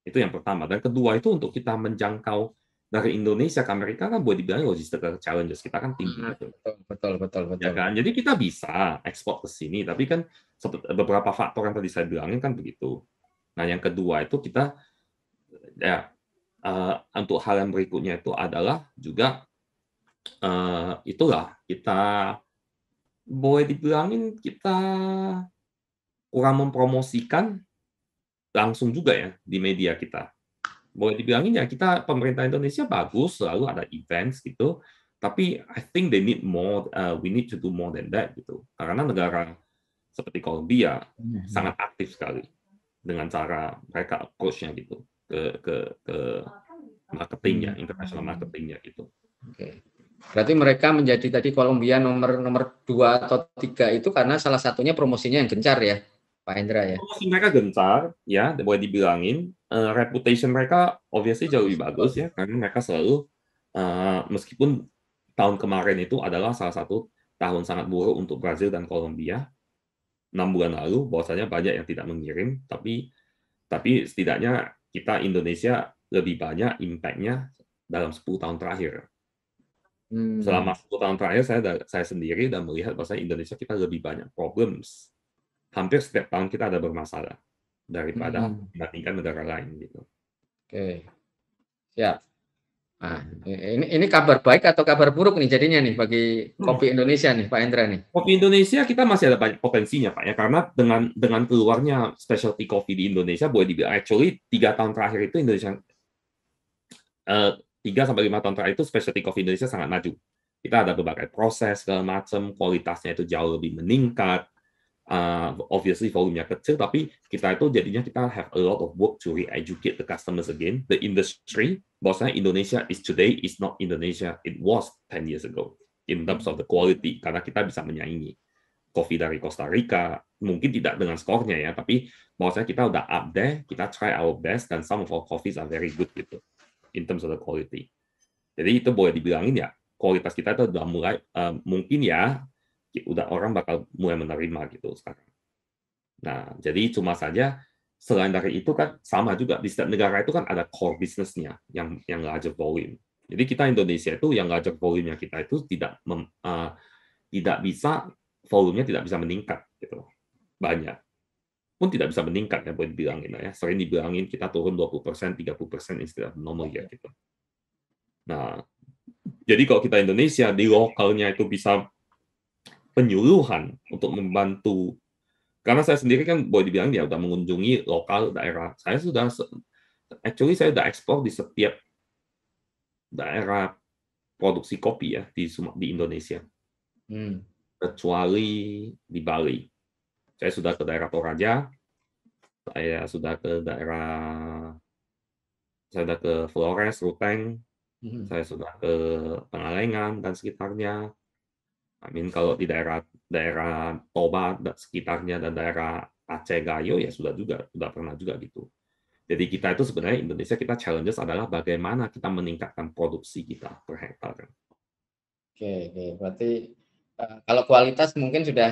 Itu yang pertama. Dan kedua itu untuk kita menjangkau dari Indonesia ke Amerika kan boleh dibilang logistical challenges kita kan tinggi gitu. Betul. Ya kan? Jadi kita bisa ekspor ke sini, tapi kan beberapa faktor yang tadi saya bilangin kan begitu. Nah, yang kedua itu kita untuk hal yang berikutnya itu adalah juga itulah kita boleh dibilangin kita kurang mempromosikan langsung juga ya di media kita. Boleh dibilangin ya kita pemerintah Indonesia bagus, selalu ada events gitu, tapi I think they need more, we need to do more than that gitu. Karena negara seperti Kolombia sangat aktif sekali dengan cara mereka approach-nya gitu ke marketingnya, international marketingnya gitu. Oke. Berarti mereka menjadi tadi Kolombia nomor 2 atau 3 itu karena salah satunya promosinya yang gencar ya, Pak Hendra ya. Promosi mereka gencar ya, boleh dibilangin. Reputation mereka obviously jauh lebih bagus ya, karena mereka selalu meskipun tahun kemarin itu adalah salah satu tahun sangat buruk untuk Brazil dan Kolombia. 6 bulan lalu bahwasanya banyak yang tidak mengirim, tapi setidaknya kita Indonesia lebih banyak impact-nya dalam 10 tahun terakhir. Selama 10 tahun terakhir saya sendiri dan melihat bahwa Indonesia kita lebih banyak problems. Hampir setiap tahun kita ada bermasalah daripada dibandingkan negara lain gitu. Oke. Siap. Nah, ini kabar baik atau kabar buruk nih jadinya nih bagi kopi Indonesia nih, Pak Hendra nih? Kopi Indonesia kita masih ada banyak potensinya, Pak ya, karena dengan keluarnya specialty coffee di Indonesia boleh dibilang actually 3 tahun terakhir itu Indonesia 3-5 tahun terakhir itu specialty coffee Indonesia sangat maju. Kita ada berbagai proses segala macam, kualitasnya itu jauh lebih meningkat. Obviously volumenya kecil, tapi kita itu jadinya kita have a lot of work to re-educate the customers again. The industry, bahwasanya Indonesia is today is not Indonesia it was 10 years ago in terms of the quality, karena kita bisa menyaingi. kopi dari Costa Rica, mungkin tidak dengan skornya ya, tapi maksudnya kita udah up there, kita try our best, dan some of our coffees are very good gitu, in terms of the quality. Jadi itu boleh dibilangin ya, kualitas kita itu udah mulai, mungkin ya, udah orang bakal mulai menerima gitu sekarang. Nah, jadi cuma saja, selain dari itu kan sama juga, di setiap negara itu kan ada core business-nya, yang larger volume. Jadi kita Indonesia itu yang larger volume-nya kita itu tidak bisa, volumenya tidak bisa meningkat gitu. Banyak pun tidak bisa meningkat ya, boleh dibilangin ya. Sering dibilangin kita turun 20%, 30% instead of normal ya gitu. Nah, jadi kalau kita Indonesia di lokalnya itu bisa penyuluhan untuk membantu, karena saya sendiri kan boleh dibilang ya udah mengunjungi lokal daerah. Saya sudah ekspor di setiap daerah produksi kopi ya di Indonesia. Kecuali di Bali. Saya sudah ke daerah Toraja, saya sudah ke Flores, Ruteng, saya sudah ke Pengalengan dan sekitarnya. Kalau di daerah Toba dan sekitarnya dan daerah Aceh Gayo ya sudah pernah juga gitu. Jadi kita itu sebenarnya Indonesia, kita challenges adalah bagaimana kita meningkatkan produksi kita per hektar. Oke, berarti kalau kualitas mungkin sudah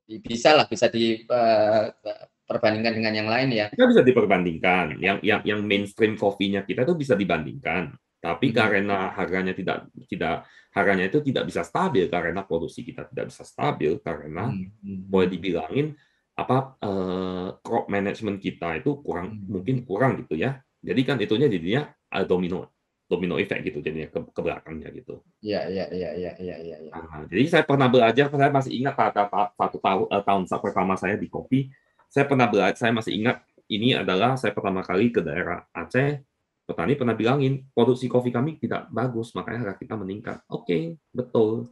bisa diperbandingkan dengan yang lain ya. Kita bisa diperbandingkan. Yang mainstream kopinya kita itu bisa dibandingkan. Tapi karena harganya itu tidak bisa stabil, karena produksi kita tidak bisa stabil, karena boleh dibilangin crop management kita itu mungkin kurang gitu ya. Jadi kan itunya jadinya domino effect gitu jadinya ke belakangnya gitu. Iya. Nah, jadi saya pernah belajar, saya masih ingat pada tahun pertama saya di kopi, saya masih ingat ini adalah saya pertama kali ke daerah Aceh, petani pernah bilangin produksi kopi kami tidak bagus, makanya harga kita meningkat. Oke, betul.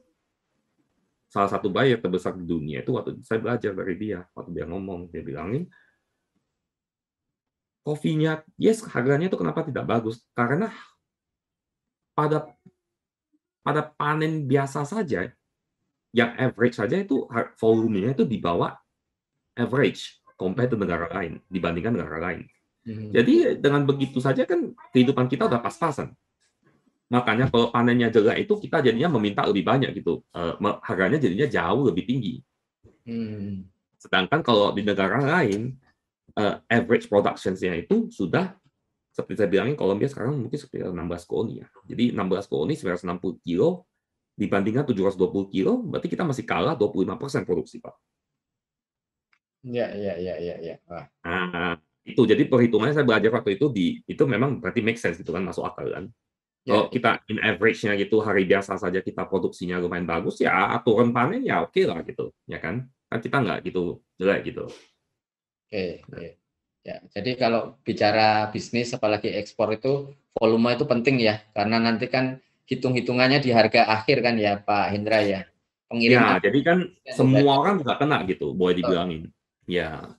Salah satu buyer terbesar di dunia itu waktu saya belajar dari dia, waktu dia ngomong, dia bilangin kopinya, yes, harganya itu kenapa tidak bagus? Karena pada panen biasa saja, yang average saja itu volumenya itu di bawah average compared to negara lain, dibandingkan negara lain. Jadi dengan begitu saja kan kehidupan kita udah pas-pasan. Makanya kalau panennya jelek itu kita jadinya meminta lebih banyak gitu, harganya jadinya jauh lebih tinggi. Sedangkan kalau di negara lain, average production-nya itu sudah seperti saya bilangin, Kolombia sekarang mungkin sekitar 16 koni ya. Jadi 16 koni 960 kilo dibandingkan 720 kilo, berarti kita masih kalah 25% produksi, Pak. Iya. Nah, itu jadi perhitungannya saya belajar waktu itu memang berarti make sense gitu kan, masuk akal kan. Kalau kita in average-nya gitu hari biasa saja kita produksinya lumayan bagus ya, aturan panen ya oke lah gitu, ya kan? Kan kita nggak gitu jelek gitu. Oke. Ya, jadi kalau bicara bisnis apalagi ekspor itu volume itu penting ya, karena nanti kan hitung-hitungannya di harga akhir kan ya Pak Hendra ya. Ya, jadi kan semua orang juga kena gitu, boleh dibilangin. Ya.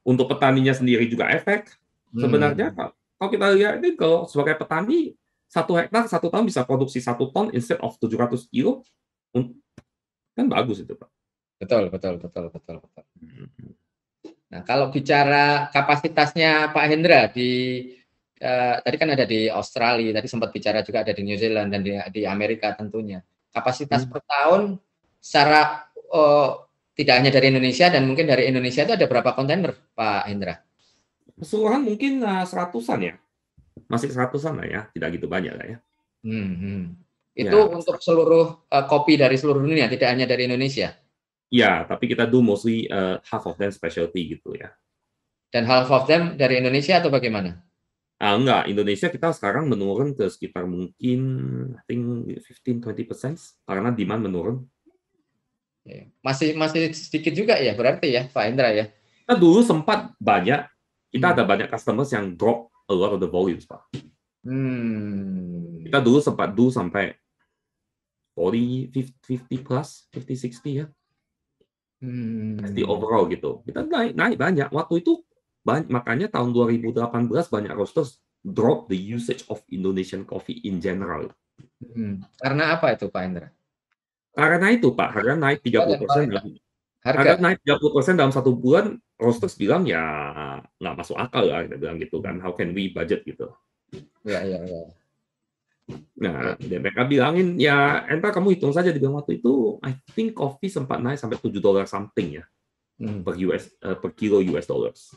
Untuk petaninya sendiri juga efek. Sebenarnya kalau kita lihat ini, kalau sebagai petani 1 hektar 1 tahun bisa produksi 1 ton instead of 700 kilo, kan bagus itu Pak. Betul. Nah, kalau bicara kapasitasnya Pak Hendra tadi kan ada di Australia, tadi sempat bicara juga ada di New Zealand dan di Amerika tentunya. Kapasitas per tahun secara tidak hanya dari Indonesia dan mungkin dari Indonesia itu ada berapa kontainer Pak Hendra? Keseluruhan mungkin 100-an ya. Masih 100-an lah ya, tidak gitu banyak lah ya. Itu ya, untuk seluruh kopi dari seluruh dunia, tidak hanya dari Indonesia? Ya, tapi kita do mostly half of them specialty gitu ya. Dan half of them dari Indonesia atau bagaimana? Enggak, Indonesia kita sekarang menurun ke sekitar mungkin I think 15-20% karena demand menurun. Masih sedikit juga ya berarti ya Pak Hendra ya? Kita dulu sempat banyak, kita ada banyak customers yang drop a lot of the volumes Pak. Kita dulu sempat sampai 50 plus, 50-60 ya. Di overall gitu. Kita naik banyak. Waktu itu makanya tahun 2018 banyak roasters drop the usage of Indonesian coffee in general. Karena apa itu Pak Hendra? Karena itu Pak, harga naik 30% harga naik 30% dalam 1 bulan, roasters bilang ya nggak masuk akal lah, kita bilang gitu kan. How can we budget gitu? Ya. Nah, dan mereka bilangin ya, entar kamu hitung saja di waktu itu, I think coffee sempat naik sampai $7 something ya per kilo US dollars.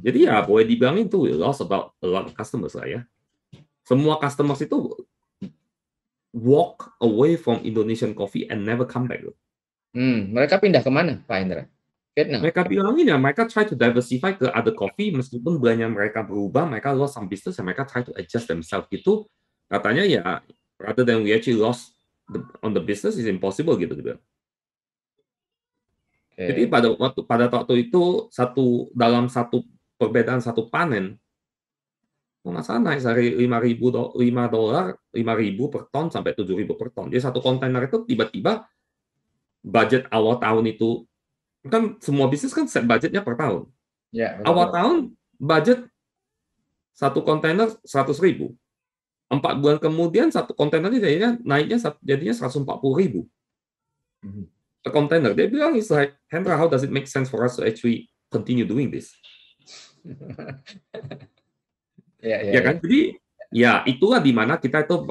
Jadi ya boleh dibilangin tuh lost about a lot of customers lah ya. Semua customers itu walk away from Indonesian coffee and never come back. Mereka pindah kemana, Pak Hendra? Vietnam. Mereka bilangin ya, mereka try to diversify ke other coffee, meskipun brandnya mereka berubah, mereka lost some business, and mereka try to adjust themselves gitu. Katanya ya, rather than we actually lost on the business is impossible gitu. Jadi pada waktu itu dalam satu perbedaan satu panen, nggak salah naik dari $5.000 per ton sampai $7.000 per ton. Jadi satu kontainer itu tiba-tiba budget awal tahun itu, kan semua bisnis kan set budgetnya per tahun. Ya, awal tahun budget satu kontainer 100.000. 4 bulan kemudian satu kontainer jadinya 140.000. A container. Dia bilang, it's like, Hendra, how does it make sense for us to actually continue doing this? Ya kan? Jadi ya itulah di mana kita itu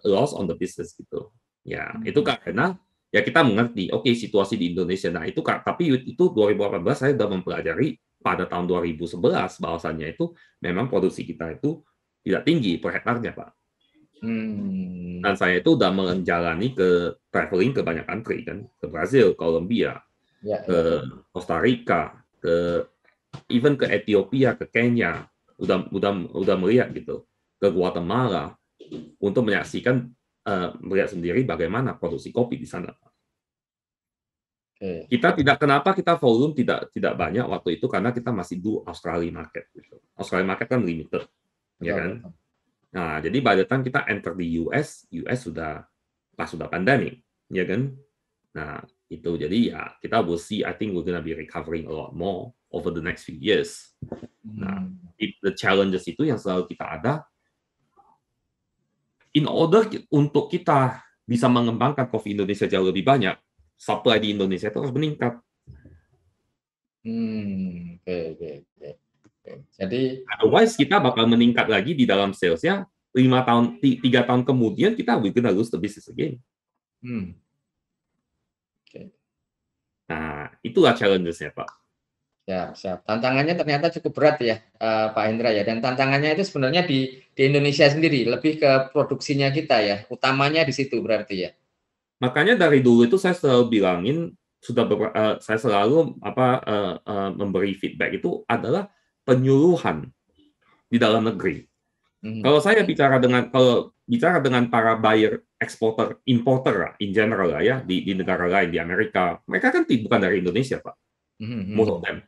loss on the business gitu. Ya, itu karena ya kita mengerti, oke, situasi di Indonesia. Nah, tapi itu 2018 saya sudah mempelajari pada tahun 2011 bahwasannya itu memang produksi kita itu tidak tinggi per hektarnya, Pak. Dan saya itu udah menjalani traveling ke banyak country kan, ke Brazil, Kolombia, ke Costa Rica, even ke Ethiopia, ke Kenya, udah melihat gitu, ke Guatemala untuk menyaksikan melihat sendiri bagaimana produksi kopi di sana. Kenapa kita volume tidak banyak waktu itu, karena kita masih do Australia market. Gitu. Australia market kan limited, ya kan. Nah, jadi by the time kita enter di US sudah pandemic, ya kan. Nah, itu jadi ya kita will see. I think we're gonna be recovering a lot more over the next few years. Nah, the challenges itu yang selalu kita ada. In order untuk kita bisa mengembangkan kopi Indonesia jauh lebih banyak, supply di Indonesia itu harus meningkat. Oke. Jadi otherwise kita bakal meningkat lagi di dalam salesnya 3 tahun kemudian kita we're gonna lose the business again. Nah, itulah challenges-nya, Pak. Siap. Tantangannya ternyata cukup berat ya, Pak Hendra ya. Dan tantangannya itu sebenarnya di Indonesia sendiri, lebih ke produksinya kita ya. Utamanya di situ berarti ya. Makanya dari dulu itu saya selalu bilangin, saya selalu memberi feedback itu adalah penyuluhan di dalam negeri. Kalau saya bicara dengan para buyer, exporter, importer in general lah ya, di negara lain, di Amerika, mereka kan bukan dari Indonesia, Pak. Most of them.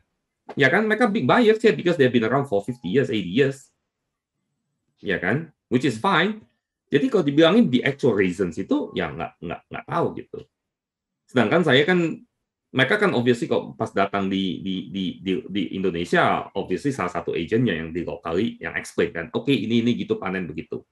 Ya kan, mereka big buyers ya, because they've been around for 50 years, 80 years. Ya kan, which is fine. Jadi kalau dibilangin the actual reasons itu, ya nggak tahu gitu. Sedangkan mereka kan obviously kok pas datang di Indonesia, obviously salah satu agentnya yang di lokali yang explain kan, oke, ini gitu panen begitu.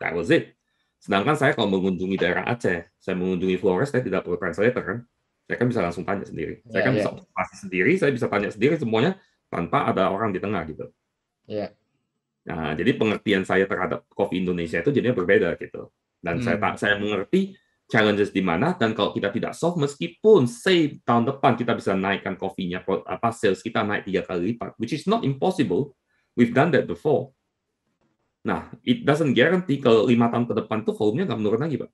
That was it. Sedangkan saya kalau mengunjungi daerah Aceh, saya mengunjungi Flores, saya tidak perlu translator kan, saya kan bisa langsung tanya sendiri. Saya kan bisa observasi sendiri, saya bisa tanya sendiri semuanya tanpa ada orang di tengah gitu. Nah, jadi pengertian saya terhadap kopi Indonesia itu jadinya berbeda gitu. Dan saya mengerti challenges di mana, dan kalau kita tidak solve, meskipun say tahun depan kita bisa naikkan kopinya, sales kita naik 3 kali lipat, which is not impossible, we've done that before. Nah, it doesn't guarantee kalau 5 tahun ke depan tuh volumenya nggak menurun lagi, Pak.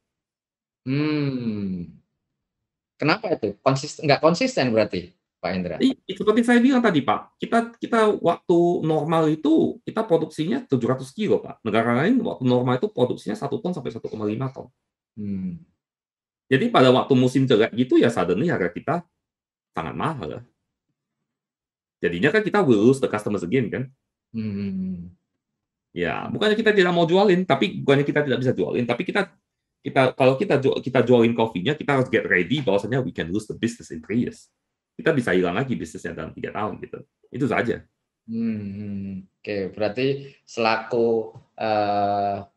Kenapa itu? Nggak konsisten berarti, Pak Hendra? Seperti saya bilang tadi, Pak, kita waktu normal itu kita produksinya 700 kilo, Pak. Negara lain waktu normal itu produksinya 1 ton sampai 1,5 ton. Jadi pada waktu musim jelek gitu ya suddenly harga kita sangat mahal. Jadinya kan kita will lose the customers again kan. Ya, bukannya kita tidak mau jualin, tapi bukannya kita tidak bisa jualin, tapi kalau kita jualin kopinya, kita harus get ready bahwasanya we can lose the business in 3 years. Kita bisa hilang lagi bisnisnya dalam 3 tahun gitu. Itu saja. Oke, berarti selaku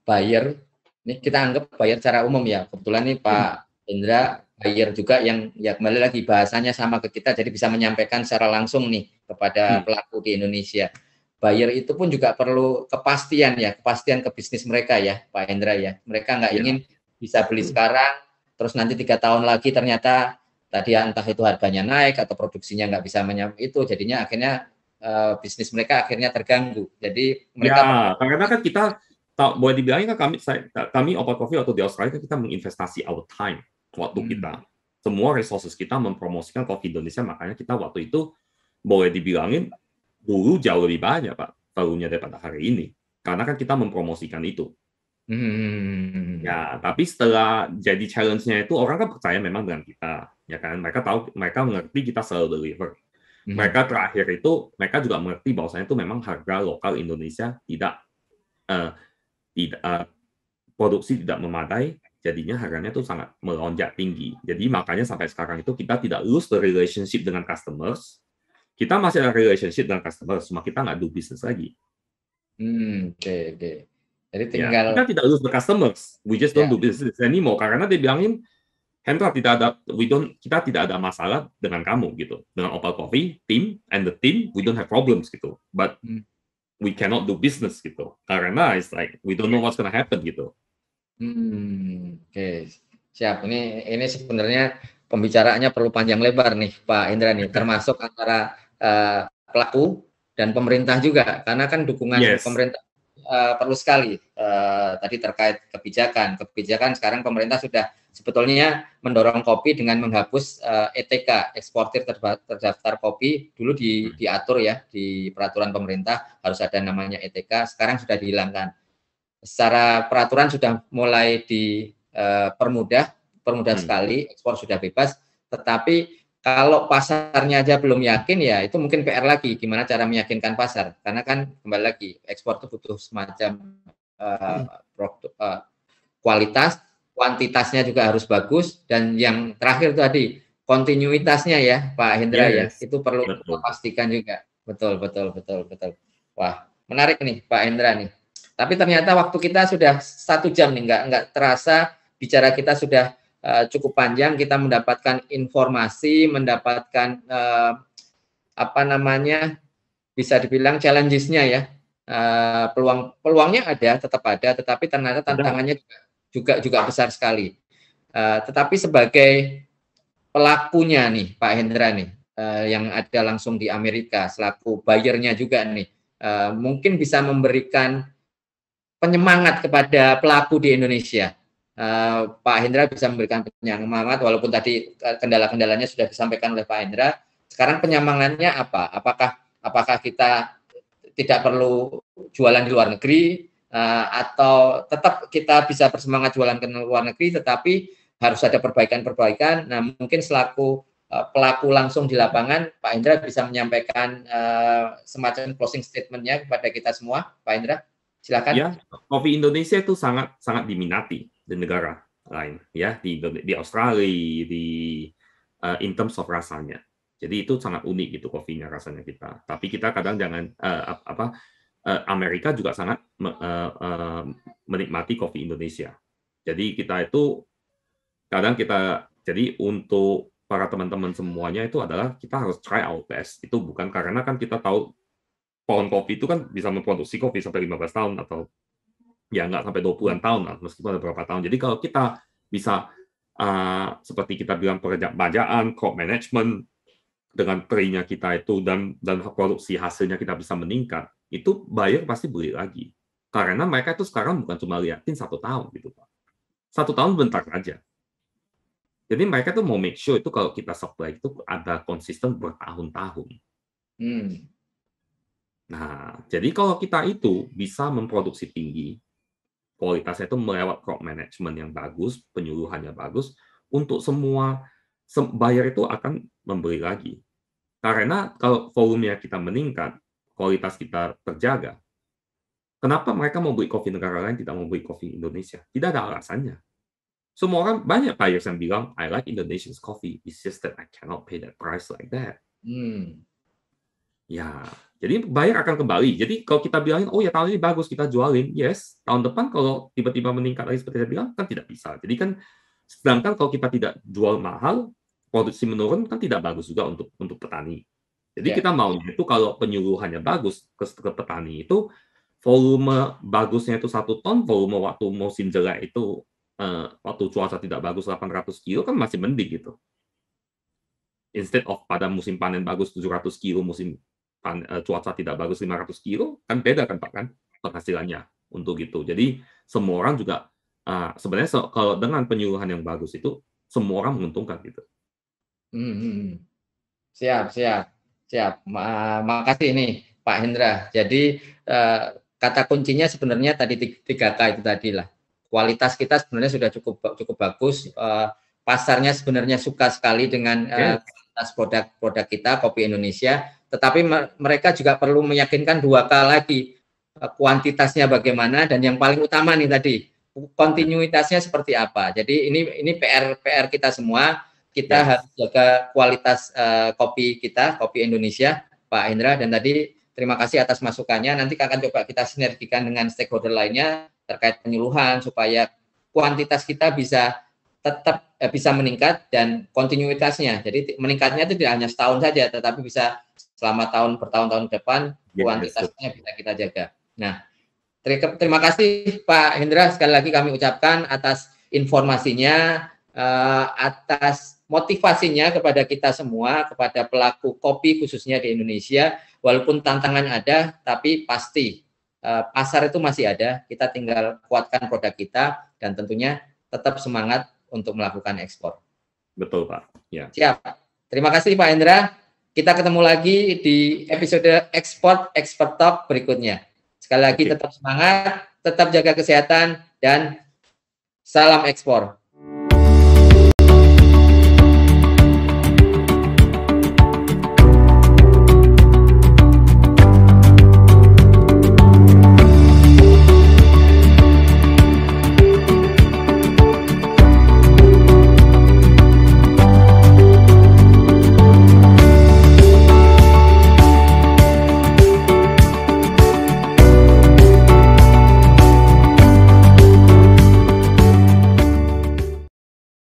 buyer Ini kita anggap buyer secara umum ya. Kebetulan nih Pak Indra buyer juga yang ya kembali lagi bahasanya sama ke kita, jadi bisa menyampaikan secara langsung nih kepada pelaku di Indonesia. Buyer itu pun juga perlu kepastian ya, kepastian ke bisnis mereka ya Pak Indra ya. Mereka nggak ingin bisa beli sekarang, terus nanti 3 tahun lagi ternyata tadi entah itu harganya naik atau produksinya nggak bisa itu, jadinya akhirnya bisnis mereka akhirnya terganggu. Jadi mereka karena kan kita boleh dibilangnya kan kami Opal Coffee waktu di Australia kan kita menginvestasi our time, waktu kita, semua resources kita mempromosikan kopi Indonesia, makanya kita waktu itu boleh dibilangin dulu jauh lebih banyak Pak value-nya daripada hari ini, karena kan kita mempromosikan itu. Ya, tapi setelah jadi challenge-nya itu orang kan percaya memang dengan kita, ya kan, mereka mengerti kita selalu deliver. Mereka terakhir itu mereka juga mengerti bahwasanya itu memang harga lokal Indonesia tidak produksi tidak memadai, jadinya harganya itu sangat melonjak tinggi. Jadi makanya sampai sekarang itu kita tidak lose the relationship dengan customers. Kita masih ada relationship dengan customers, cuma kita nggak do business lagi. Oke. Jadi tinggal kita tidak lose the customers, we just don't do business anymore. Karena dia bilangin, Hendra kita tidak ada masalah dengan kamu gitu, dengan Opal Coffee team and the team, we don't have problems gitu. But we cannot do business gitu, karena it's like we don't know what's gonna happen gitu. Oke, siap. Ini sebenarnya pembicaraannya perlu panjang lebar nih Pak Indra nih, termasuk antara pelaku dan pemerintah juga, karena kan dukungan pemerintah perlu sekali. Tadi terkait kebijakan sekarang pemerintah sudah sebetulnya mendorong kopi dengan menghapus ETK, eksportir terdaftar kopi. Dulu diatur ya di peraturan pemerintah harus ada namanya ETK, sekarang sudah dihilangkan. Secara peraturan sudah mulai dipermudah sekali, ekspor sudah bebas, tetapi kalau pasarnya aja belum yakin ya itu mungkin PR lagi, gimana cara meyakinkan pasar, karena kan kembali lagi ekspor itu butuh semacam kualitas, kuantitasnya juga harus bagus, dan yang terakhir tadi kontinuitasnya ya Pak Hendra ya, itu perlu dipastikan juga. Betul. Wah, menarik nih Pak Hendra nih. Tapi ternyata waktu kita sudah 1 jam nih, nggak terasa bicara kita sudah cukup panjang. Kita mendapatkan informasi, mendapatkan bisa dibilang challenges-nya ya. Peluangnya tetap ada, tetapi ternyata tantangannya juga besar sekali. Tetapi sebagai pelakunya nih Pak Hendra nih, yang ada langsung di Amerika selaku buyer-nya juga nih, mungkin bisa memberikan penyemangat kepada pelaku di Indonesia. Pak Hendra bisa memberikan penyemangat, walaupun tadi kendala-kendalanya sudah disampaikan oleh Pak Hendra. Sekarang penyemangatnya apa? Apakah kita tidak perlu jualan di luar negeri, atau tetap kita bisa bersemangat jualan ke luar negeri, tetapi harus ada perbaikan-perbaikan. Nah, mungkin selaku pelaku langsung di lapangan, Pak Hendra bisa menyampaikan semacam closing statement-nya kepada kita semua. Pak Hendra, silakan. Ya, kopi Indonesia itu sangat diminati di negara lain, ya, di Australia, in terms of rasanya. Jadi itu sangat unik gitu kopinya, rasanya kita. Tapi kita kadang Amerika juga sangat menikmati kopi Indonesia. Jadi kita itu kadang jadi untuk para teman-teman semuanya itu adalah kita harus try our best. Itu bukan karena kan kita tahu pohon kopi itu kan bisa memproduksi kopi sampai 15 tahun atau ya nggak sampai 20-an tahun lah, meskipun ada beberapa tahun. Jadi kalau kita bisa seperti kita bilang pekerjaan, crop management, dengan tree-nya kita itu dan produksi hasilnya kita bisa meningkat, itu buyer pasti beli lagi. Karena mereka itu sekarang bukan cuma liatin 1 tahun gitu Pak. 1 tahun bentar aja. Jadi mereka tuh mau make sure itu kalau kita supply itu ada konsisten bertahun-tahun. Nah, jadi kalau kita itu bisa memproduksi tinggi, kualitasnya itu melewat crop management yang bagus, penyuluhannya bagus, untuk semua buyer itu akan membeli lagi. Karena kalau volumenya kita meningkat, kualitas kita terjaga, kenapa mereka mau beli kopi negara lain, tidak mau beli kopi Indonesia? Tidak ada alasannya. Semua orang, banyak buyers yang bilang, I like Indonesian coffee, it's just that I cannot pay that price like that. Ya, Jadi buyer akan kembali. Jadi kalau kita bilangin, oh ya tahun ini bagus, kita jualin, yes. Tahun depan kalau tiba-tiba meningkat lagi seperti saya bilang, kan tidak bisa. Jadi kan, sedangkan kalau kita tidak jual mahal, produksi menurun kan tidak bagus juga untuk petani. Jadi kita maunya itu kalau penyuluhannya bagus ke petani itu, volume bagusnya itu 1 ton, volume waktu musim jelek itu waktu cuaca tidak bagus 800 kilo kan masih mending gitu. Instead of pada musim panen bagus 700 kilo, musim cuaca tidak bagus 500 kilo, kan beda kan Pak kan penghasilannya untuk itu. Jadi semua orang juga sebenarnya kalau dengan penyuluhan yang bagus itu semua orang menguntungkan gitu. Siap. Makasih nih Pak Hendra. Jadi kata kuncinya sebenarnya tadi 3K itu tadi lah. Kualitas kita sebenarnya sudah cukup bagus. Pasarnya sebenarnya suka sekali dengan kualitas produk kita kopi Indonesia. Tetapi mereka juga perlu meyakinkan 2K lagi. Kuantitasnya bagaimana dan yang paling utama nih tadi kontinuitasnya seperti apa. Jadi ini PR kita semua. Kita harus jaga kualitas kopi kita, kopi Indonesia, Pak Hendra. Dan tadi terima kasih atas masukannya. Nanti akan coba kita sinergikan dengan stakeholder lainnya terkait penyuluhan supaya kuantitas kita bisa tetap bisa meningkat dan kontinuitasnya. Jadi meningkatnya itu tidak hanya setahun saja, tetapi bisa selama bertahun-tahun ke depan kuantitasnya bisa kita jaga. Nah, terima kasih Pak Hendra, sekali lagi kami ucapkan atas informasinya, atas motivasinya kepada kita semua, kepada pelaku kopi khususnya di Indonesia. Walaupun tantangan ada, tapi pasti pasar itu masih ada. Kita tinggal kuatkan produk kita dan tentunya tetap semangat untuk melakukan ekspor. Betul Pak. Ya. Siap. Terima kasih Pak Hendra. Kita ketemu lagi di episode Expert Talk berikutnya. Sekali lagi tetap semangat, tetap jaga kesehatan, dan salam ekspor.